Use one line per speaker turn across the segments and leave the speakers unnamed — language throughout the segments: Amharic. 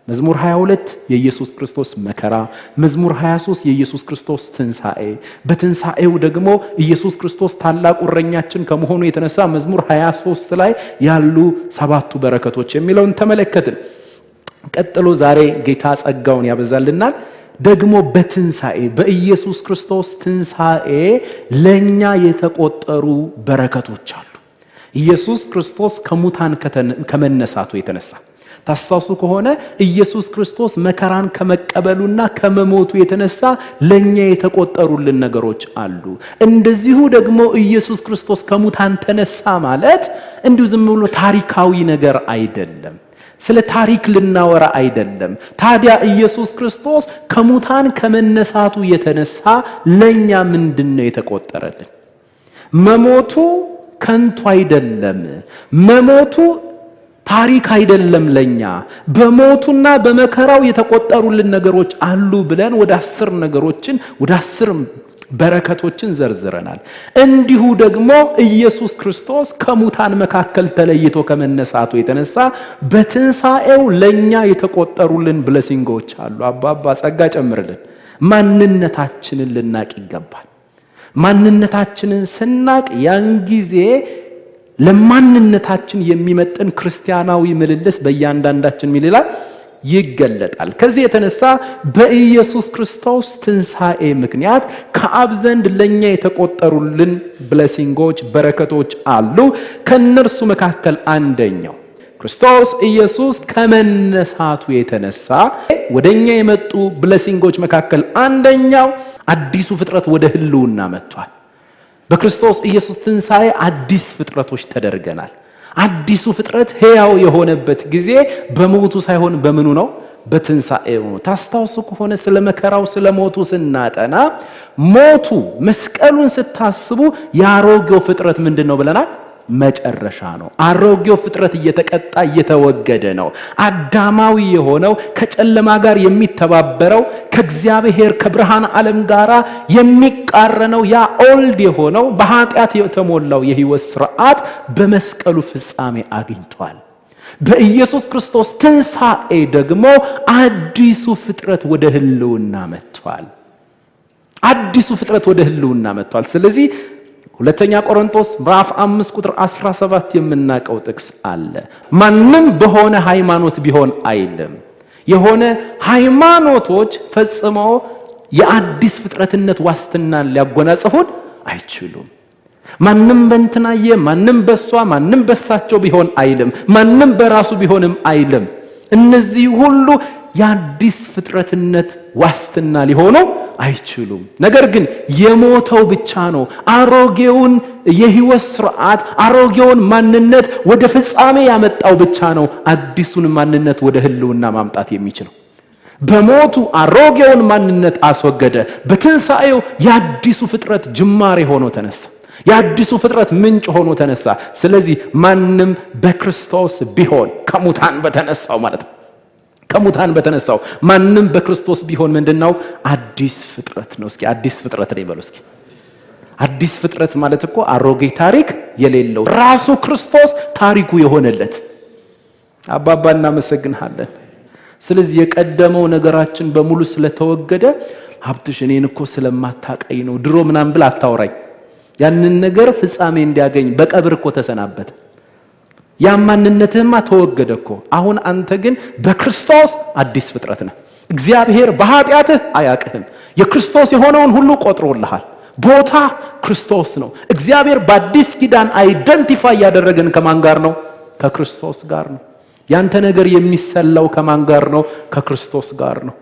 መዝሙር 22 የኢየሱስ ክርስቶስ መከራ፣ መዝሙር 23 የኢየሱስ ክርስቶስ ትንሣኤ፣ በትንሣኤው ደግሞ ኢየሱስ ክርስቶስ ታላቁ እረኛችን ከመሆኑ የተነሳ መዝሙር 23 ላይ ያሉ 7ቱ በረከቶች የሚለውን ተመለከትን። ቀጥሎ ዛሬ ጌታ ጸጋውን ያበዛልናል። ደግሞ በትንሣኤ በኢየሱስ ክርስቶስ ትንሣኤ ለኛ የተቆጠሩ በረከቶች አሉ። ኢየሱስ ክርስቶስ ከሙታን ከመነሳቱ የተነሳ ታስታውሱ ከሆነ ኢየሱስ ክርስቶስ መከራን ከመቀበሉና ከመሞቱ የተነሳ ለኛ የተቆጠሩልን ነገሮች አሉ። እንደዚሁ ደግሞ ኢየሱስ ክርስቶስ ከሙታን ተነሳ ማለት እንዲሁ ዝም ብሎ ታሪካዊ ነገር አይደለም። ስለ ታሪክ ልናወራ አይደለም። ታዲያ ኢየሱስ ክርስቶስ ከሙታን ከመነሳቱ የተነሳ ለኛ ምንድነው የተቆጠረልን? መሞቱ ከንቱ አይደለም። መሞቱ ታሪክ አይደለም። ለኛ በሞቱና በመከራው የተቆጠሩልን ነገሮች አሉ ብለን ወደ 10 ነገሮችን ወደ 10 በረከቶችን ዘርዝረናል። እንዲሁ ደግሞ ኢየሱስ ክርስቶስ ከሙታን መካከል ተለይቶ ከመነሳቱ የተነሳ በትንሣኤው ለኛ የተቆጠሩልን ብሌሲንጎች አሉ። አባባ ጸጋ ጨምርልን። ማንነታችንን ልናቅ ይገባል። ማንነታችንን ስናቅ ያን ጊዜ ለማንነታችን የሚመጥን ክርስቲያናዊ ምልልስ በእያንዳንዳችን ምን ይላል ይገለጣል። ከዚህ የተነሳ በኢየሱስ ክርስቶስ ትንሣኤ ምክንያት ከአብ ዘንድ ለኛ የተቆጠሩልን ብሌሲንጎች በረከቶች አሉ። ከነርሱ መካከል አንደኛው ክርስቶስ ኢየሱስ ከመነሳቱ የተነሳ ወደኛ የመጡ ብሌሲንጎች መካከል አንደኛው አዲሱ ፍጥረት ወደ ህልውና መጥቷል። በክርስቶስ ኢየሱስ ትንሣኤ አዲስ ፍጥረቶች ተደርገናል። አዲሱ ፍጥረት ሕያው የሆነበት ጊዜ በሞቱ ሳይሆን በምኑ ነው? በትንሣኤው ነው። ታስታውሱ ከሆነ ስለ መከራው ስለ ሞቱ ስናጠና ሞቱ መስቀሉን ስታስቡ የአሮጌው ፍጥረት ምንድነው ብለናል? መጨረሻ ነው። አሮጌው ፍጥረት እየተቀጣ እየተወገደ ነው። አዳማዊ የሆነው ከጨለማ ጋር የሚተባበረው ከእግዚአብሔር ከብርሃን ዓለም ጋር የሚቃረነው ያ ኦልድ የሆነው በኃጢአት የተሞላው የሕይወት ሥርዓት በመስቀሉ ፍጻሜ አግኝቷል። በኢየሱስ ክርስቶስ ትንሣኤ ደግሞ አዲሱ ፍጥረት ወደ ህልውና መጥቷል። አዲሱ ፍጥረት ወደ ህልውና መጥቷል። ስለዚህ ሁለተኛ ቆሮንቶስ ምዕራፍ 5 ቁጥር 17 የምናቀው ጥቅስ አለ። ማንም በሆነ ሃይማኖት ቢሆን አይልም። የሆነ ሃይማኖቶች ፈጽመው የአዲስ ፍጥረትነት ዋስትናን ሊያጎናጽፉን አይችሉም። ማንም በእንትናየ ማንም በሷ ማንም በሳቸው ቢሆን አይልም። ማንም በራሱ ቢሆንም አይልም። እነዚህ ሁሉ የአዲስ ፍጥረትነት ዋስትና ሊሆኑ አይችሉም። ነገር ግን የሞተው ብቻ ነው አሮጌውን የሕይወት ሥርዓት አሮጌውን ማንነት ወደ ፍጻሜ ያመጣው ብቻ ነው አዲሱን ማንነት ወደ ህልውና ማምጣት የሚችለው። በሞቱ አሮጌውን ማንነት አስወገደ። በትንሣኤው የአዲሱ ፍጥረት ጅማሬ ሆኖ ተነሳ። የአዲሱ ፍጥረት ምንጭ ሆኖ ተነሳ። ስለዚህ ማንም በክርስቶስ ቢሆን ከሙታን በተነሳው ማለት ነው ከሙታን በተነሳው ማንም በክርስቶስ ቢሆን ምንድነው? አዲስ ፍጥረት ነው። እስኪ አዲስ ፍጥረት ነው ይበሉ እስኪ። አዲስ ፍጥረት ማለት እኮ አሮጌ ታሪክ የሌለው ራሱ ክርስቶስ ታሪኩ የሆነለት። አባባ እናመሰግንሃለን። ስለዚህ የቀደመው ነገራችን በሙሉ ስለተወገደ ሀብትሽ እኔን እኮ ስለማታቀይ ነው ድሮ ምናምን ብላ አታውራኝ። ያንን ነገር ፍጻሜ እንዲያገኝ በቀብር እኮ ተሰናበተ። ያማንነትህማ ተወገደ እኮ። አሁን አንተ ግን በክርስቶስ አዲስ ፍጥረት ነህ። እግዚአብሔር በኃጢአትህ አያቅህም። የክርስቶስ የሆነውን ሁሉ ቆጥሮልሃል። ቦታ ክርስቶስ ነው። እግዚአብሔር በአዲስ ኪዳን አይደንቲፋይ ያደረገን ከማን ጋር ነው? ከክርስቶስ ጋር ነው። ያንተ ነገር የሚሰላው ከማን ጋር ነው? ከክርስቶስ ጋር ነው።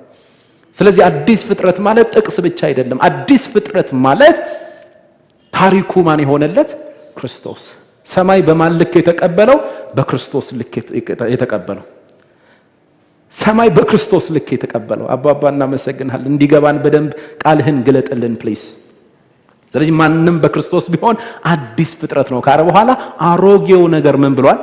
ስለዚህ አዲስ ፍጥረት ማለት ጥቅስ ብቻ አይደለም። አዲስ ፍጥረት ማለት ታሪኩ ማን የሆነለት? ክርስቶስ። ሰማይ በማን ልክ የተቀበለው? በክርስቶስ ልክ የተቀበለው። ሰማይ በክርስቶስ ልክ የተቀበለው። አባባ እናመሰግናለን። እንዲገባን በደንብ ቃልህን ግለጥልን ፕሊዝ። ስለዚህ ማንም በክርስቶስ ቢሆን አዲስ ፍጥረት ነው ካረ በኋላ አሮጌው ነገር ምን ብሏል?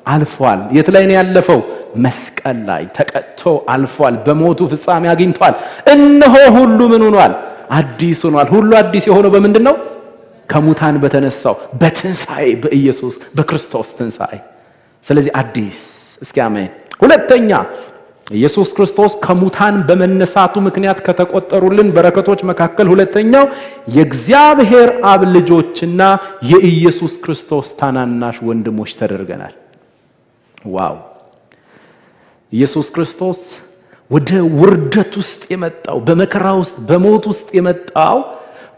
አልፏል። የት ላይ ነው ያለፈው? መስቀል ላይ ተቀጥቶ አልፏል። በሞቱ ፍጻሜ አግኝቷል። እነሆ ሁሉ ምን ሆኗል? አዲስ ሆኗል። ሁሉ አዲስ የሆነው በምንድን ነው? ከሙታን በተነሳው በትንሣኤ በኢየሱስ በክርስቶስ ትንሣኤ። ስለዚህ አዲስ። እስኪ አሜን። ሁለተኛ ኢየሱስ ክርስቶስ ከሙታን በመነሳቱ ምክንያት ከተቆጠሩልን በረከቶች መካከል ሁለተኛው የእግዚአብሔር አብ ልጆችና የኢየሱስ ክርስቶስ ታናናሽ ወንድሞች ተደርገናል። ዋው! ኢየሱስ ክርስቶስ ወደ ውርደት ውስጥ የመጣው በመከራ ውስጥ በሞት ውስጥ የመጣው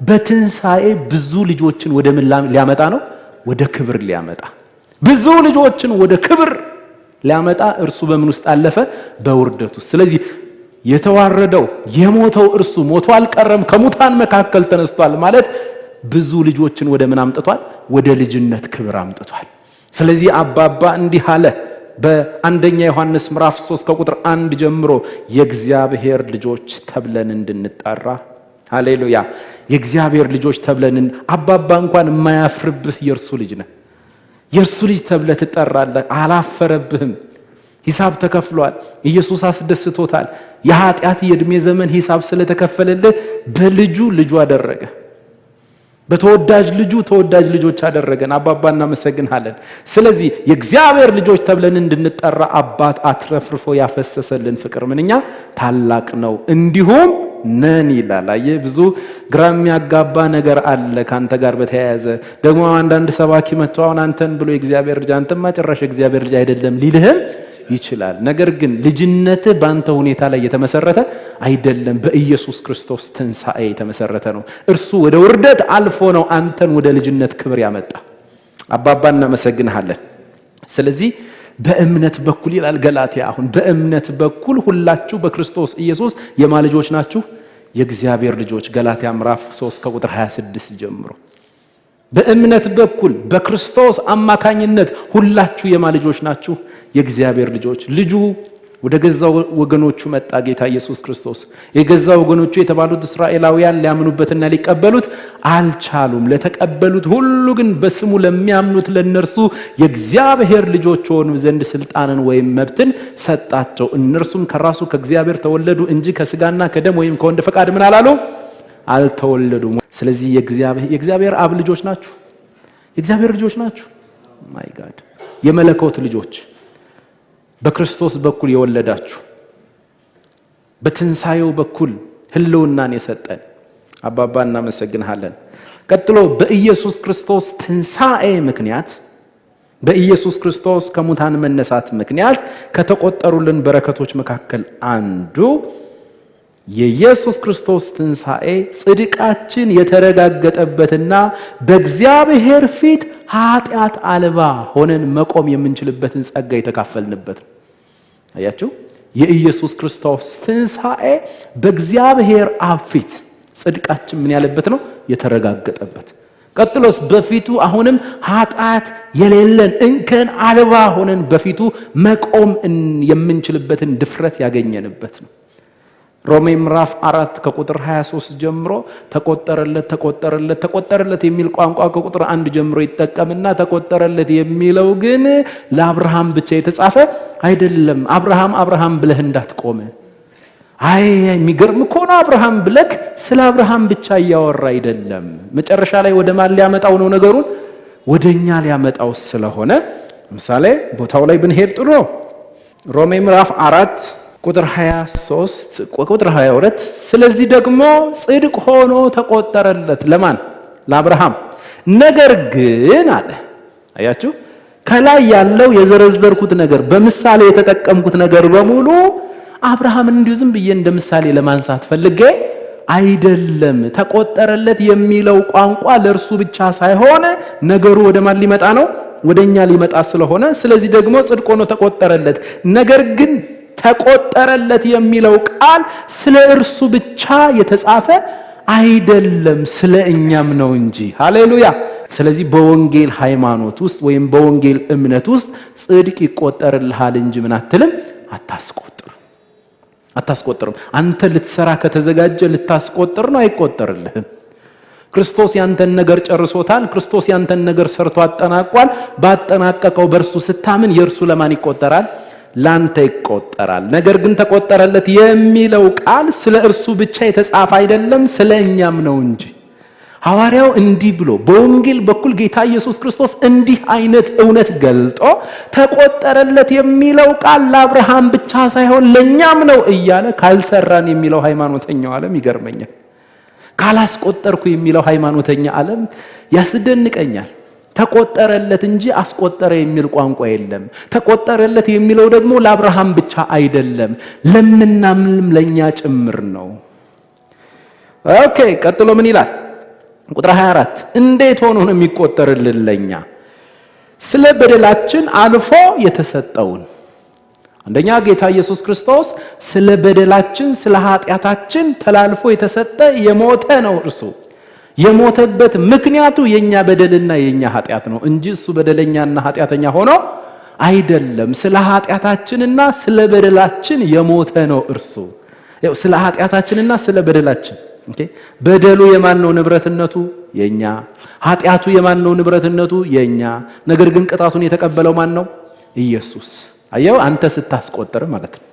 በትንሣኤ ብዙ ልጆችን ወደ ምን ሊያመጣ ነው? ወደ ክብር ሊያመጣ። ብዙ ልጆችን ወደ ክብር ሊያመጣ እርሱ በምን ውስጥ አለፈ? በውርደት ውስጥ። ስለዚህ የተዋረደው የሞተው እርሱ ሞቶ አልቀረም፣ ከሙታን መካከል ተነስቷል ማለት ብዙ ልጆችን ወደ ምን አምጥቷል? ወደ ልጅነት ክብር አምጥቷል። ስለዚህ አባባ እንዲህ አለ በአንደኛ ዮሐንስ ምዕራፍ 3 ከቁጥር 1 ጀምሮ የእግዚአብሔር ልጆች ተብለን እንድንጠራ። ሃሌሉያ! የእግዚአብሔር ልጆች ተብለን አባባ እንኳን የማያፍርብህ የእርሱ ልጅ ነህ። የእርሱ ልጅ ተብለህ ትጠራለህ። አላፈረብህም። ሂሳብ ተከፍሏል። ኢየሱስ አስደስቶታል። የኃጢአት የዕድሜ ዘመን ሂሳብ ስለተከፈለልህ በልጁ ልጁ አደረገ። በተወዳጅ ልጁ ተወዳጅ ልጆች አደረገን። አባባ እናመሰግንሃለን። ስለዚህ የእግዚአብሔር ልጆች ተብለን እንድንጠራ አባት አትረፍርፎ ያፈሰሰልን ፍቅር ምንኛ ታላቅ ነው። እንዲሁም ነን ይላል። አየህ፣ ብዙ ግራ የሚያጋባ ነገር አለ ካንተ ጋር በተያያዘ። ደግሞ አንዳንድ ሰባኪ መጥቶ አሁን አንተን ብሎ የእግዚአብሔር ልጅ አንተማ ጭራሽ የእግዚአብሔር ልጅ አይደለም ሊልህም ይችላል። ነገር ግን ልጅነትህ በአንተ ሁኔታ ላይ የተመሰረተ አይደለም፣ በኢየሱስ ክርስቶስ ትንሣኤ የተመሰረተ ነው። እርሱ ወደ ውርደት አልፎ ነው አንተን ወደ ልጅነት ክብር ያመጣ። አባባ እናመሰግንሃለን። ስለዚህ በእምነት በኩል ይላል ገላትያ፣ አሁን በእምነት በኩል ሁላችሁ በክርስቶስ ኢየሱስ የማ ልጆች ናችሁ? የእግዚአብሔር ልጆች። ገላትያ ምዕራፍ 3 ከቁጥር 26 ጀምሮ በእምነት በኩል በክርስቶስ አማካኝነት ሁላችሁ የማ ልጆች ናችሁ? የእግዚአብሔር ልጆች። ልጁ ወደ ገዛ ወገኖቹ መጣ፣ ጌታ ኢየሱስ ክርስቶስ። የገዛ ወገኖቹ የተባሉት እስራኤላውያን ሊያምኑበትና ሊቀበሉት አልቻሉም። ለተቀበሉት ሁሉ ግን በስሙ ለሚያምኑት ለነርሱ የእግዚአብሔር ልጆች ሆኑ ዘንድ ስልጣንን ወይም መብትን ሰጣቸው። እነርሱም ከራሱ ከእግዚአብሔር ተወለዱ እንጂ ከስጋና ከደም ወይም ከወንድ ፈቃድ ምን አላሉ? አልተወለዱም። ስለዚህ የእግዚአብሔር አብ ልጆች ናችሁ። የእግዚአብሔር ልጆች ናችሁ። ማይ ጋድ! የመለኮት ልጆች በክርስቶስ በኩል የወለዳችሁ በትንሣኤው በኩል ህልውናን የሰጠን አባባ እናመሰግንሃለን። ቀጥሎ በኢየሱስ ክርስቶስ ትንሣኤ ምክንያት በኢየሱስ ክርስቶስ ከሙታን መነሳት ምክንያት ከተቆጠሩልን በረከቶች መካከል አንዱ የኢየሱስ ክርስቶስ ትንሣኤ ጽድቃችን የተረጋገጠበትና በእግዚአብሔር ፊት ኃጢአት አልባ ሆነን መቆም የምንችልበትን ጸጋ የተካፈልንበት ነው። አያችሁ፣ የኢየሱስ ክርስቶስ ትንሣኤ በእግዚአብሔር አብ ፊት ጽድቃችን ምን ያለበት ነው? የተረጋገጠበት። ቀጥሎስ በፊቱ አሁንም ኃጢአት የሌለን እንከን አልባ ሆነን በፊቱ መቆም የምንችልበትን ድፍረት ያገኘንበት ነው። ሮሜ ምዕራፍ 4 ከቁጥር 23 ጀምሮ ተቆጠረለት የሚል ቋንቋ ከቁጥር 1 ጀምሮ ይጠቀምና ተቆጠረለት የሚለው ግን ለአብርሃም ብቻ የተጻፈ አይደለም። አብርሃም ብለህ እንዳትቆም። የሚገርም እኮ ነው። አብርሃም ብለህ ስለ አብርሃም ብቻ እያወራ አይደለም። መጨረሻ ላይ ወደ ማን ሊያመጣው ነው ነገሩን? ወደኛ ሊያመጣው ስለሆነ ለምሳሌ ቦታው ላይ ብንሄድ ጥሩ ነው። ሮሜ ምዕራፍ 4 ቁጥር 23 ቁጥር 22 ስለዚህ ደግሞ ጽድቅ ሆኖ ተቆጠረለት ለማን? ለአብርሃም። ነገር ግን አለ። አያችሁ፣ ከላይ ያለው የዘረዘርኩት ነገር በምሳሌ የተጠቀምኩት ነገር በሙሉ አብርሃም እንዲሁ ዝም ብዬ እንደ ምሳሌ ለማንሳት ፈልጌ አይደለም። ተቆጠረለት የሚለው ቋንቋ ለእርሱ ብቻ ሳይሆን ነገሩ ወደ ማን ሊመጣ ነው? ወደኛ ሊመጣ ስለሆነ ስለዚህ ደግሞ ጽድቅ ሆኖ ተቆጠረለት። ነገር ግን ተቆጠረለት የሚለው ቃል ስለ እርሱ ብቻ የተጻፈ አይደለም፣ ስለ እኛም ነው እንጂ። ሃሌሉያ! ስለዚህ በወንጌል ሃይማኖት ውስጥ ወይም በወንጌል እምነት ውስጥ ጽድቅ ይቆጠርልሃል እንጂ ምን አትልም? አታስቆጥርም። አንተ ልትሰራ ከተዘጋጀ ልታስቆጥር ነው፣ አይቆጠርልህም። ክርስቶስ ያንተን ነገር ጨርሶታል። ክርስቶስ ያንተን ነገር ሰርቶ አጠናቋል። ባጠናቀቀው በእርሱ ስታምን የእርሱ ለማን ይቆጠራል? ላንተ ይቆጠራል። ነገር ግን ተቆጠረለት የሚለው ቃል ስለ እርሱ ብቻ የተጻፈ አይደለም፣ ስለ እኛም ነው እንጂ። ሐዋርያው እንዲህ ብሎ በወንጌል በኩል ጌታ ኢየሱስ ክርስቶስ እንዲህ አይነት እውነት ገልጦ ተቆጠረለት የሚለው ቃል ለአብርሃም ብቻ ሳይሆን ለኛም ነው እያለ ካልሰራን የሚለው ሃይማኖተኛው ዓለም ይገርመኛል። ካላስቆጠርኩ የሚለው ሃይማኖተኛ ዓለም ያስደንቀኛል። ተቆጠረለት እንጂ አስቆጠረ የሚል ቋንቋ የለም። ተቆጠረለት የሚለው ደግሞ ለአብርሃም ብቻ አይደለም፣ ለምናምንም ለኛ ጭምር ነው። ኦኬ፣ ቀጥሎ ምን ይላል? ቁጥር 24 እንዴት ሆኖ ነው የሚቆጠርልን ለኛ? ስለ በደላችን አልፎ የተሰጠውን። አንደኛ ጌታ ኢየሱስ ክርስቶስ ስለ በደላችን ስለ ኃጢአታችን ተላልፎ የተሰጠ የሞተ ነው። እርሱ የሞተበት ምክንያቱ የኛ በደልና የኛ ኃጢአት ነው እንጂ እሱ በደለኛና ኃጢአተኛ ሆኖ አይደለም። ስለ ኃጢአታችንና ስለ በደላችን የሞተ ነው እርሱ። ስለ ኃጢአታችንና ስለ በደላችን በደሉ የማን ነው ንብረትነቱ? የኛ። ኃጢአቱ የማን ነው ንብረትነቱ? የኛ። ነገር ግን ቅጣቱን የተቀበለው ማን ነው? ኢየሱስ። አየው፣ አንተ ስታስቆጥር ማለት ነው።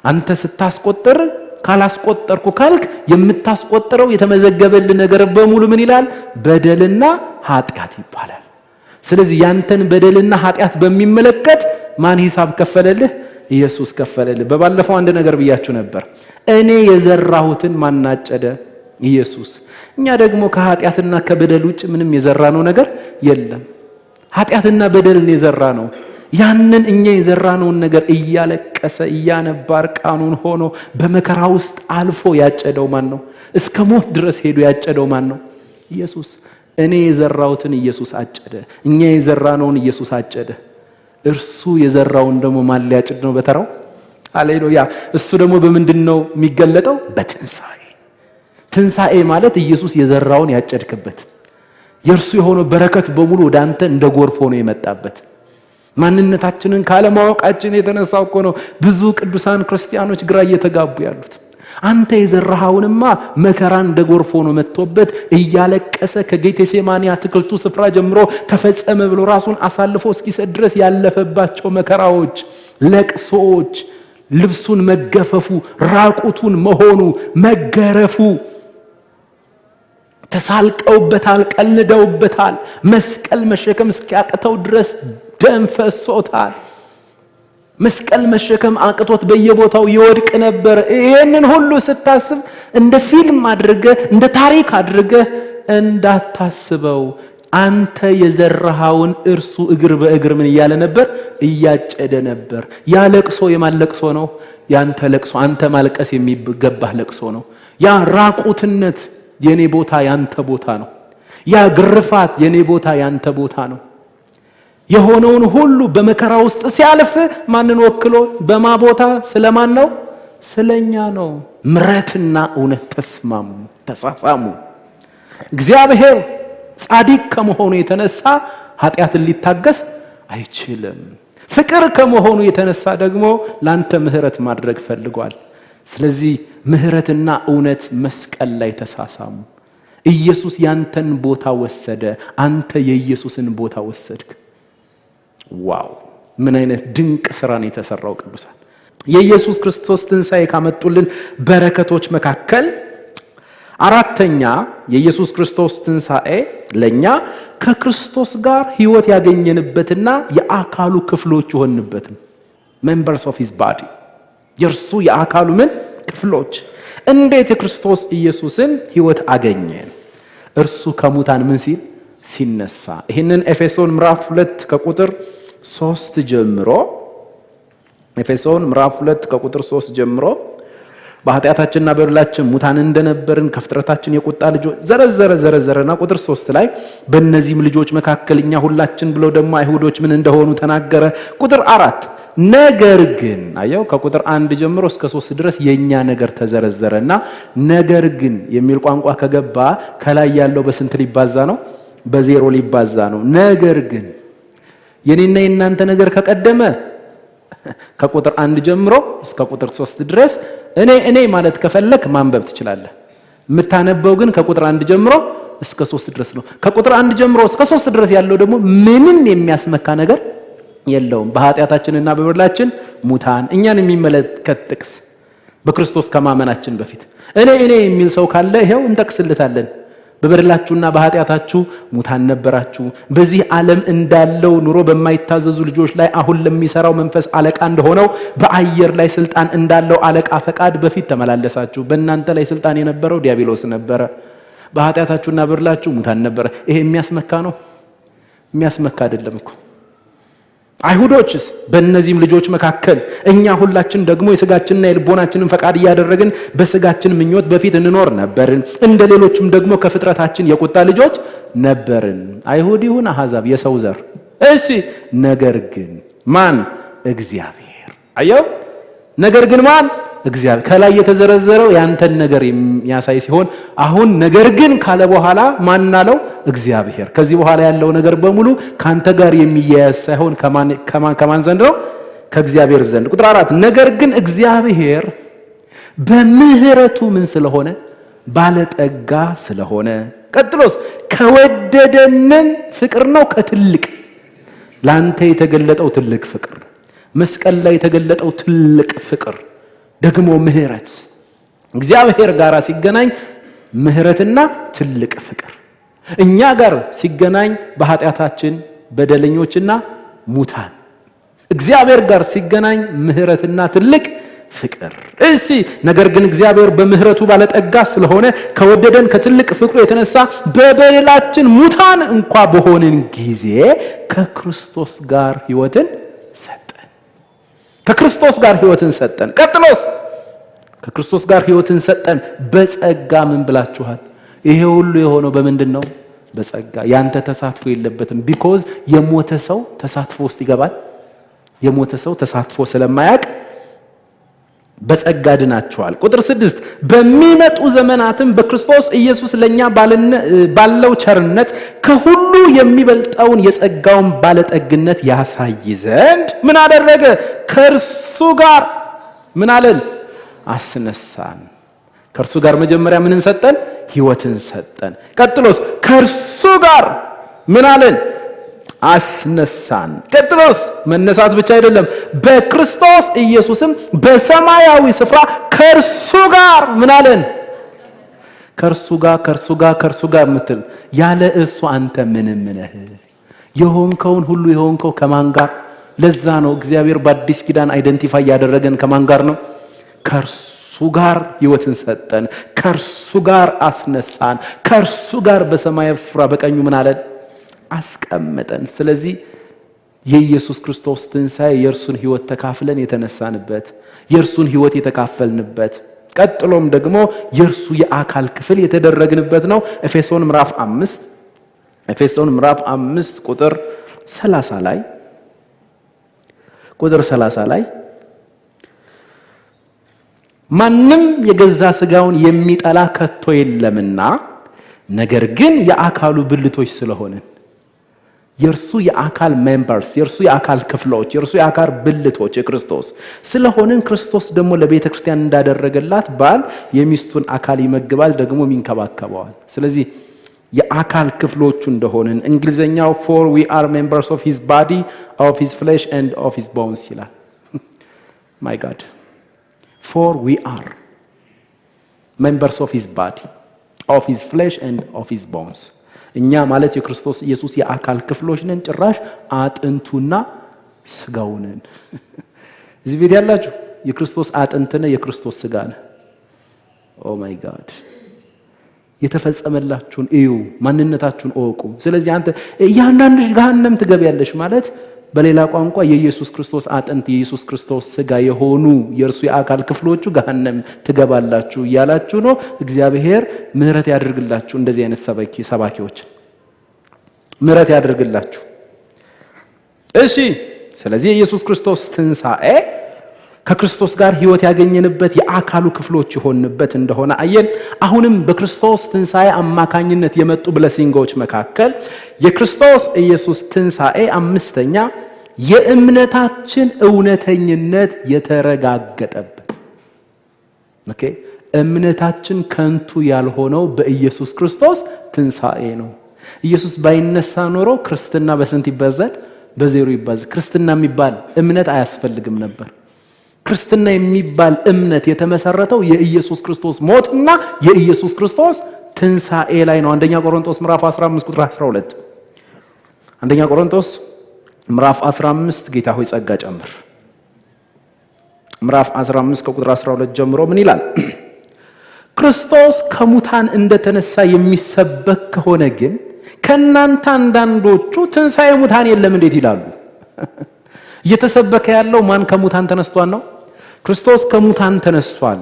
አንተ ስታስቆጥር፣ ካላስቆጠርኩ ካልክ የምታስቆጥረው የተመዘገበልህ ነገር በሙሉ ምን ይላል? በደልና ኃጢአት ይባላል። ስለዚህ ያንተን በደልና ኃጢአት በሚመለከት ማን ሂሳብ ከፈለልህ? ኢየሱስ ከፈለልህ። በባለፈው አንድ ነገር ብያችሁ ነበር። እኔ የዘራሁትን ማን አጨደ? ኢየሱስ። እኛ ደግሞ ከኃጢአትና ከበደል ውጭ ምንም የዘራነው ነገር የለም። ኃጢአትና በደልን የዘራነው ያንን እኛ የዘራነውን ነገር እያለቀሰ እያነባ እርቃኑን ሆኖ በመከራ ውስጥ አልፎ ያጨደው ማን ነው? እስከ ሞት ድረስ ሄዶ ያጨደው ማን ነው? ኢየሱስ። እኔ የዘራሁትን ኢየሱስ አጨደ። እኛ የዘራነውን ኢየሱስ አጨደ። እርሱ የዘራውን ደግሞ ማን ሊያጭድ ነው? በተራው። ሃሌሉያ። እሱ ደግሞ በምንድን ነው የሚገለጠው? በትንሣኤ። ትንሣኤ ማለት ኢየሱስ የዘራውን ያጨድክበት፣ የእርሱ የሆነው በረከት በሙሉ ወደ አንተ እንደ ጎርፍ ሆኖ የመጣበት። ማንነታችንን ካለማወቃችን የተነሳ እኮ ነው ብዙ ቅዱሳን ክርስቲያኖች ግራ እየተጋቡ ያሉት። አንተ የዘራሃውንማ መከራን እንደ ጎርፍ ሆኖ መጥቶበት እያለቀሰ ከጌቴሴማኒ አትክልቱ ስፍራ ጀምሮ ተፈጸመ ብሎ ራሱን አሳልፎ እስኪሰጥ ድረስ ያለፈባቸው መከራዎች፣ ለቅሶዎች፣ ልብሱን መገፈፉ፣ ራቁቱን መሆኑ፣ መገረፉ፣ ተሳልቀውበታል፣ ቀልደውበታል። መስቀል መሸከም እስኪያቅተው ድረስ ደም ፈሶታል። መስቀል መሸከም አቅቶት በየቦታው ይወድቅ ነበር። ይሄንን ሁሉ ስታስብ እንደ ፊልም አድርገህ እንደ ታሪክ አድርገህ እንዳታስበው። አንተ የዘራሃውን እርሱ እግር በእግር ምን እያለ ነበር? እያጨደ ነበር። ያ ለቅሶ የማን ለቅሶ ነው? ያንተ ለቅሶ። አንተ ማልቀስ የሚገባህ ለቅሶ ነው። ያ ራቁትነት የኔ ቦታ ያንተ ቦታ ነው። ያ ግርፋት የኔ ቦታ ያንተ ቦታ ነው። የሆነውን ሁሉ በመከራ ውስጥ ሲያልፍ ማንን ወክሎ? በማ ቦታ? ስለማን ነው? ስለኛ ነው። ምሕረትና እውነት ተሳሳሙ። እግዚአብሔር ጻድቅ ከመሆኑ የተነሳ ኃጢአትን ሊታገስ አይችልም። ፍቅር ከመሆኑ የተነሳ ደግሞ ላንተ ምሕረት ማድረግ ፈልጓል። ስለዚህ ምሕረትና እውነት መስቀል ላይ ተሳሳሙ። ኢየሱስ ያንተን ቦታ ወሰደ፣ አንተ የኢየሱስን ቦታ ወሰድክ። ዋው! ምን አይነት ድንቅ ስራ ነው የተሰራው! ቅዱሳን፣ የኢየሱስ ክርስቶስ ትንሣኤ ካመጡልን በረከቶች መካከል አራተኛ የኢየሱስ ክርስቶስ ትንሣኤ ለኛ ከክርስቶስ ጋር ሕይወት ያገኘንበትና የአካሉ ክፍሎች የሆንበት members of his body የእርሱ የአካሉ ምን ክፍሎች። እንዴት የክርስቶስ ኢየሱስን ሕይወት አገኘን? እርሱ ከሙታን ምን ሲል ሲነሳ። ይህንን ኤፌሶን ምዕራፍ 2 ከቁጥር 3 ጀምሮ ኤፌሶን ምዕራፍ 2 ከቁጥር 3 ጀምሮ በኃጢአታችንና በበደላችን ሙታን እንደነበርን ከፍጥረታችን የቁጣ ልጆች ዘረዘረና ቁጥር 3 ላይ በእነዚህም ልጆች መካከል እኛ ሁላችን ብሎ ደግሞ አይሁዶች ምን እንደሆኑ ተናገረ። ቁጥር 4 ነገር ግን አየው፣ ከቁጥር 1 ጀምሮ እስከ 3 ድረስ የኛ ነገር ተዘረዘረና ነገር ግን የሚል ቋንቋ ከገባ ከላይ ያለው በስንት ሊባዛ ነው? በዜሮ ሊባዛ ነው። ነገር ግን የኔና የናንተ ነገር ከቀደመ ከቁጥር 1 ጀምሮ እስከ ቁጥር 3 ድረስ እኔ ማለት ከፈለክ ማንበብ ትችላለህ። የምታነበው ግን ከቁጥር 1 ጀምሮ እስከ 3 ድረስ ነው። ከቁጥር 1 ጀምሮ እስከ 3 ድረስ ያለው ደግሞ ምንም የሚያስመካ ነገር የለውም። በኃጢአታችንና በበደላችን ሙታን፣ እኛን የሚመለከት ጥቅስ በክርስቶስ ከማመናችን በፊት እኔ የሚል ሰው ካለ ይሄው እንጠቅስልታለን። በበደላችሁና በኃጢአታችሁ ሙታን ነበራችሁ። በዚህ ዓለም እንዳለው ኑሮ በማይታዘዙ ልጆች ላይ አሁን ለሚሰራው መንፈስ አለቃ እንደሆነው በአየር ላይ ስልጣን እንዳለው አለቃ ፈቃድ በፊት ተመላለሳችሁ። በእናንተ ላይ ስልጣን የነበረው ዲያብሎስ ነበረ። በኃጢአታችሁና በበደላችሁ ሙታን ነበረ። ይሄ የሚያስመካ ነው? የሚያስመካ አይደለም እኮ። አይሁዶችስ በእነዚህም ልጆች መካከል እኛ ሁላችን ደግሞ የሥጋችንና የልቦናችንን ፈቃድ እያደረግን በሥጋችን ምኞት በፊት እንኖር ነበርን። እንደ ሌሎችም ደግሞ ከፍጥረታችን የቁጣ ልጆች ነበርን። አይሁድ ይሁን አሕዛብ፣ የሰው ዘር። እሺ፣ ነገር ግን ማን? እግዚአብሔር። አየው፣ ነገር ግን ማን? እግዚአብሔር። ከላይ የተዘረዘረው ያንተን ነገር የሚያሳይ ሲሆን አሁን ነገር ግን ካለ በኋላ ማን አለው? እግዚአብሔር። ከዚህ በኋላ ያለው ነገር በሙሉ ካንተ ጋር የሚያያዝ ሳይሆን ከማን ዘንድ ነው? ከእግዚአብሔር ዘንድ። ቁጥር 4 ነገር ግን እግዚአብሔር በምህረቱ ምን ስለሆነ? ባለጠጋ ስለሆነ። ቀጥሎስ ከወደደንን ፍቅር ነው ከትልቅ ላንተ የተገለጠው ትልቅ ፍቅር፣ መስቀል ላይ የተገለጠው ትልቅ ፍቅር ደግሞ ምህረት። እግዚአብሔር ጋር ሲገናኝ ምህረትና ትልቅ ፍቅር፣ እኛ ጋር ሲገናኝ በኃጢአታችን በደለኞችና ሙታን፣ እግዚአብሔር ጋር ሲገናኝ ምህረትና ትልቅ ፍቅር። እሺ፣ ነገር ግን እግዚአብሔር በምህረቱ ባለጠጋ ስለሆነ ከወደደን ከትልቅ ፍቅሩ የተነሳ በበደላችን ሙታን እንኳ በሆንን ጊዜ ከክርስቶስ ጋር ሕይወትን ሰጠን። ከክርስቶስ ጋር ሕይወትን ሰጠን። ቀጥሎስ ከክርስቶስ ጋር ሕይወትን ሰጠን። በጸጋ ምን ብላችኋል? ይሄ ሁሉ የሆነው በምንድን ነው? በጸጋ። ያንተ ተሳትፎ የለበትም። ቢኮዝ የሞተ ሰው ተሳትፎ ውስጥ ይገባል። የሞተ ሰው ተሳትፎ ስለማያውቅ በጸጋ ድናችኋል። ቁጥር 6 በሚመጡ ዘመናትም በክርስቶስ ኢየሱስ ለኛ ባለው ቸርነት ከሁሉ የሚበልጠውን የጸጋውን ባለጠግነት ያሳይ ዘንድ ምን አደረገ? ከእርሱ ጋር ምን አለን? አስነሳን። ከእርሱ ጋር መጀመሪያ ምንን ሰጠን? ሕይወትን ሰጠን። ቀጥሎስ ከእርሱ ጋር ምን አለን? አስነሳን። ቀጥሎስ መነሳት ብቻ አይደለም፣ በክርስቶስ ኢየሱስም በሰማያዊ ስፍራ ከእርሱ ጋር ምን አለን? ከእርሱ ጋር ምትል ያለ እሱ አንተ ምንም ነህ። የሆንከውን ሁሉ የሆንከው ከማን ጋር? ለዛ ነው እግዚአብሔር በአዲስ ኪዳን አይደንቲፋይ ያደረገን ከማን ጋር ነው? ከእርሱ ጋር ሕይወትን ሰጠን፣ ከእርሱ ጋር አስነሳን፣ ከእርሱ ጋር በሰማያዊ ስፍራ በቀኙ ምን አለን? አስቀመጠን። ስለዚህ የኢየሱስ ክርስቶስ ትንሣኤ የእርሱን ሕይወት ተካፍለን የተነሳንበት፣ የእርሱን ሕይወት የተካፈልንበት፣ ቀጥሎም ደግሞ የእርሱ የአካል ክፍል የተደረግንበት ነው። ኤፌሶን ምዕራፍ 5 ቁጥር 30 ላይ ማንም የገዛ ሥጋውን የሚጠላ ከቶ የለምና ነገር ግን የአካሉ ብልቶች ስለሆንን የእርሱ የአካል ሜምበርስ፣ የእርሱ የአካል ክፍሎች፣ የእርሱ የአካል ብልቶች የክርስቶስ ስለሆንን ክርስቶስ ደግሞ ለቤተ ክርስቲያን እንዳደረገላት ባል የሚስቱን አካል ይመግባል ደግሞ ይንከባከበዋል። ስለዚህ የአካል ክፍሎቹ እንደሆንን እንግሊዘኛው for we are members of his body, of his flesh and of his bones ይላል። my god, for we are members of his body, of his flesh and of his bones። እኛ ማለት የክርስቶስ ኢየሱስ የአካል ክፍሎች ነን። ጭራሽ አጥንቱና ስጋው ነን። እዚህ ቤት ያላችሁ የክርስቶስ አጥንት ነህ፣ የክርስቶስ ስጋ ነህ። ኦ ማይ ጋድ! የተፈጸመላችሁን እዩ፣ ማንነታችሁን እወቁ። ስለዚህ አንተ እያንዳንድሽ ገሃነም ትገቢያለሽ ማለት በሌላ ቋንቋ የኢየሱስ ክርስቶስ አጥንት የኢየሱስ ክርስቶስ ስጋ የሆኑ የእርሱ የአካል ክፍሎቹ ገሃነም ትገባላችሁ እያላችሁ ነው። እግዚአብሔር ምሕረት ያድርግላችሁ። እንደዚህ አይነት ሰባኪዎች ምሕረት ያድርግላችሁ። እሺ፣ ስለዚህ የኢየሱስ ክርስቶስ ትንሣኤ ከክርስቶስ ጋር ሕይወት ያገኘንበት የአካሉ ክፍሎች የሆንበት እንደሆነ አየን። አሁንም በክርስቶስ ትንሣኤ አማካኝነት የመጡ ብለሲንጎች መካከል የክርስቶስ ኢየሱስ ትንሣኤ አምስተኛ የእምነታችን እውነተኝነት የተረጋገጠበት። ኦኬ፣ እምነታችን ከንቱ ያልሆነው በኢየሱስ ክርስቶስ ትንሣኤ ነው። ኢየሱስ ባይነሳ ኖሮ ክርስትና በስንት ይባዛል? በዜሮ ይባዛል። ክርስትና የሚባል እምነት አያስፈልግም ነበር። ክርስትና የሚባል እምነት የተመሰረተው የኢየሱስ ክርስቶስ ሞትና የኢየሱስ ክርስቶስ ትንሣኤ ላይ ነው። አንደኛ ቆሮንቶስ ምዕራፍ 15 ቁጥር 12 አንደኛ ቆሮንቶስ ምዕራፍ 15 ጌታ ሆይ ጸጋ ጨምር። ምዕራፍ 15 ከቁጥር 12 ጀምሮ ምን ይላል? ክርስቶስ ከሙታን እንደተነሳ የሚሰበክ ከሆነ ግን ከእናንተ አንዳንዶቹ ትንሣኤ ሙታን የለም እንዴት ይላሉ? እየተሰበከ ያለው ማን ከሙታን ተነስቷል ነው? ክርስቶስ ከሙታን ተነስቷል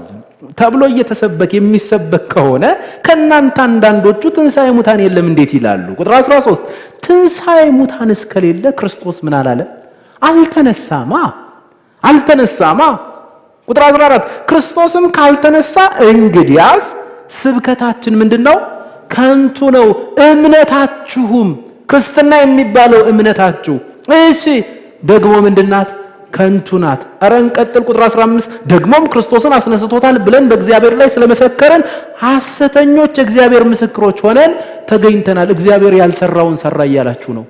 ተብሎ እየተሰበከ የሚሰበክ ከሆነ ከእናንተ አንዳንዶቹ ትንሣኤ ሙታን የለም እንዴት ይላሉ? ቁጥር 13 ትንሣኤ ሙታን እስከሌለ ክርስቶስ ምን አላለ? አልተነሳማ። ቁጥር 14 ክርስቶስም ካልተነሳ እንግዲያስ ስብከታችን ምንድነው? ከንቱ ነው፣ እምነታችሁም ክርስትና የሚባለው እምነታችሁ እሺ ደግሞ ምንድናት? ከንቱ ናት። ኧረ እንቀጥል። ቁጥር 15 ደግሞም ክርስቶስን አስነስቶታል ብለን በእግዚአብሔር ላይ ስለመሰከርን ሐሰተኞች እግዚአብሔር ምስክሮች ሆነን ተገኝተናል። እግዚአብሔር ያልሰራውን ሰራ እያላችሁ ነው።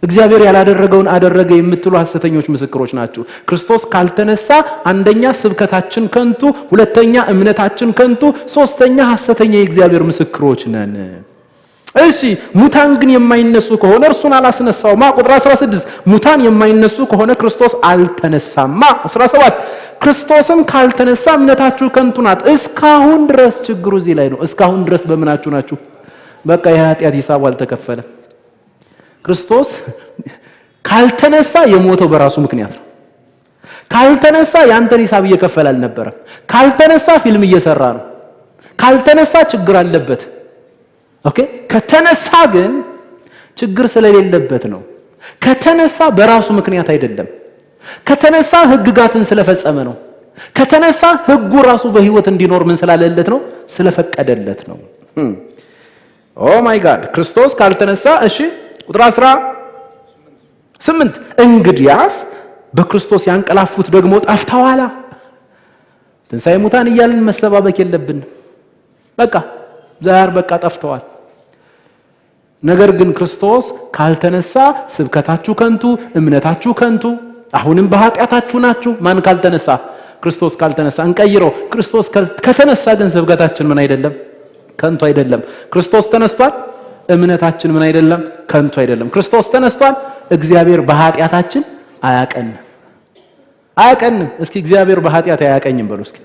እግዚአብሔር ያላደረገውን አደረገ የምትሉ ሐሰተኞች ምስክሮች ናችሁ። ክርስቶስ ካልተነሳ አንደኛ ስብከታችን ከንቱ፣ ሁለተኛ እምነታችን ከንቱ፣ ሶስተኛ ሐሰተኛ የእግዚአብሔር ምስክሮች ነን። እሺ ሙታን ግን የማይነሱ ከሆነ እርሱን አላስነሳውማ። ቁጥር 16 ሙታን የማይነሱ ከሆነ ክርስቶስ አልተነሳማ። 17 ክርስቶስም ካልተነሳ እምነታችሁ ከንቱ ናት። እስካሁን ድረስ ችግሩ እዚህ ላይ ነው። እስካሁን ድረስ በምናችሁ ናችሁ? በቃ የኃጢአት ሂሳቡ አልተከፈለም። ክርስቶስ ካልተነሳ የሞተው በራሱ ምክንያት ነው። ካልተነሳ ያንተን ሂሳብ እየከፈለ አልነበረም። ካልተነሳ ፊልም እየሰራ ነው። ካልተነሳ ችግር አለበት። ኦኬ ከተነሳ ግን ችግር ስለሌለበት ነው። ከተነሳ በራሱ ምክንያት አይደለም። ከተነሳ ሕግጋትን ስለፈጸመ ነው። ከተነሳ ሕጉ ራሱ በህይወት እንዲኖር ምን ስላለለት ነው? ስለፈቀደለት ነው። ኦ ማይ ጋድ ክርስቶስ ካልተነሳ እሺ ቁጥር 18 እንግዲያስ በክርስቶስ ያንቀላፉት ደግሞ ጠፍተዋል። ትንሣኤ ሙታን እያልን መሰባበክ የለብንም። በቃ ጠፍተዋል። ነገር ግን ክርስቶስ ካልተነሳ ስብከታችሁ ከንቱ፣ እምነታችሁ ከንቱ፣ አሁንም በኃጢአታችሁ ናችሁ። ማን ካልተነሳ? ክርስቶስ ካልተነሳ። እንቀይረው። ክርስቶስ ከተነሳ ግን ስብከታችን ምን አይደለም? ከንቱ አይደለም። ክርስቶስ ተነስቷል። እምነታችን ምን አይደለም? ከንቱ አይደለም። ክርስቶስ ተነስቷል። እግዚአብሔር በኃጢአታችን አያቀንም። እስኪ እግዚአብሔር በኃጢአት አያቀኝም በሉ እስኪ።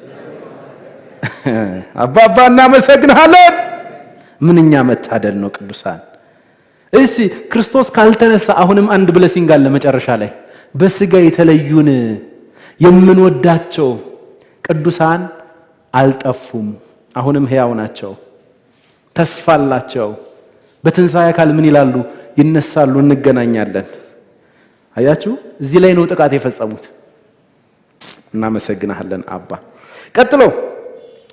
አባባ እናመሰግናለን። ምንኛ መታደል ነው ቅዱሳን። እሺ ክርስቶስ ካልተነሳ አሁንም አንድ ብለሲንግ አለ መጨረሻ ላይ። በስጋ የተለዩን የምንወዳቸው ቅዱሳን አልጠፉም፣ አሁንም ሕያው ናቸው፣ ተስፋ አላቸው። በትንሣኤ አካል ምን ይላሉ? ይነሳሉ፣ እንገናኛለን። አያችሁ፣ እዚህ ላይ ነው ጥቃት የፈጸሙት። እናመሰግናለን አባ። ቀጥሎ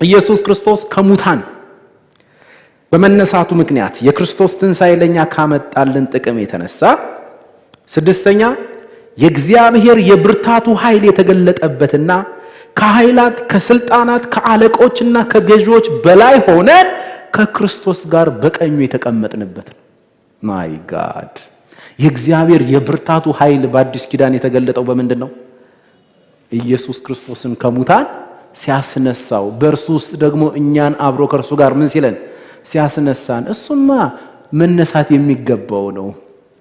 ኢየሱስ ክርስቶስ ከሙታን በመነሳቱ ምክንያት የክርስቶስ ትንሣኤ ለኛ ካመጣልን ጥቅም የተነሳ ስድስተኛ የእግዚአብሔር የብርታቱ ኃይል የተገለጠበትና ከኃይላት ከስልጣናት ከአለቆችና ከገዢዎች በላይ ሆነን ከክርስቶስ ጋር በቀኙ የተቀመጥንበት ነው። ማይ ጋድ የእግዚአብሔር የብርታቱ ኃይል በአዲስ ኪዳን የተገለጠው በምንድን ነው? ኢየሱስ ክርስቶስን ከሙታን ሲያስነሳው፣ በእርሱ ውስጥ ደግሞ እኛን አብሮ ከእርሱ ጋር ምን ሲለን ሲያስነሳን። እሱማ መነሳት የሚገባው ነው።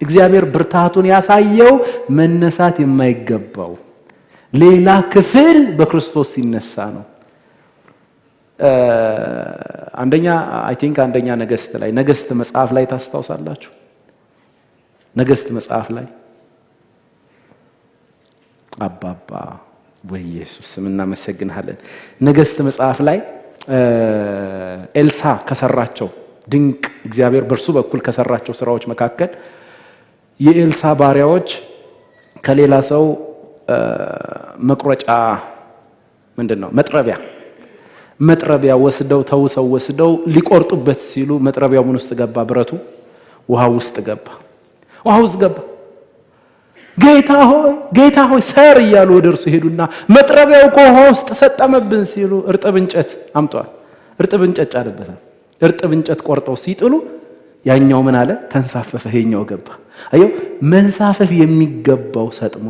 እግዚአብሔር ብርታቱን ያሳየው መነሳት የማይገባው ሌላ ክፍል በክርስቶስ ሲነሳ ነው። አንደኛ ነገሥት መጽሐፍ ላይ ታስታውሳላችሁ? ነገሥት መጽሐፍ ላይ አባባ ወይ ኢየሱስ ስም እናመሰግናለን። ነገሥት መጽሐፍ ላይ ኤልሳ ከሰራቸው ድንቅ እግዚአብሔር በእርሱ በኩል ከሰራቸው ስራዎች መካከል የኤልሳ ባሪያዎች ከሌላ ሰው መቁረጫ መጥረቢያ ወስደው ሊቆርጡበት ሲሉ መጥረቢያው ምን ውስጥ ገባ? ብረቱ ውሃ ውስጥ ገባ። ጌታ ሆይ ሰር እያሉ ወደ እርሱ ሄዱና መጥረቢያው ከውሃ ውስጥ ሰጠመብን ሲሉ እርጥብ እንጨት አምጧል። እርጥብ እንጨት ጫነበታል። እርጥብ እንጨት ቆርጠው ሲጥሉ ያኛው ምን አለ? ተንሳፈፈ፣ ይሄኛው ገባ። አየው፣ መንሳፈፍ የሚገባው ሰጥሞ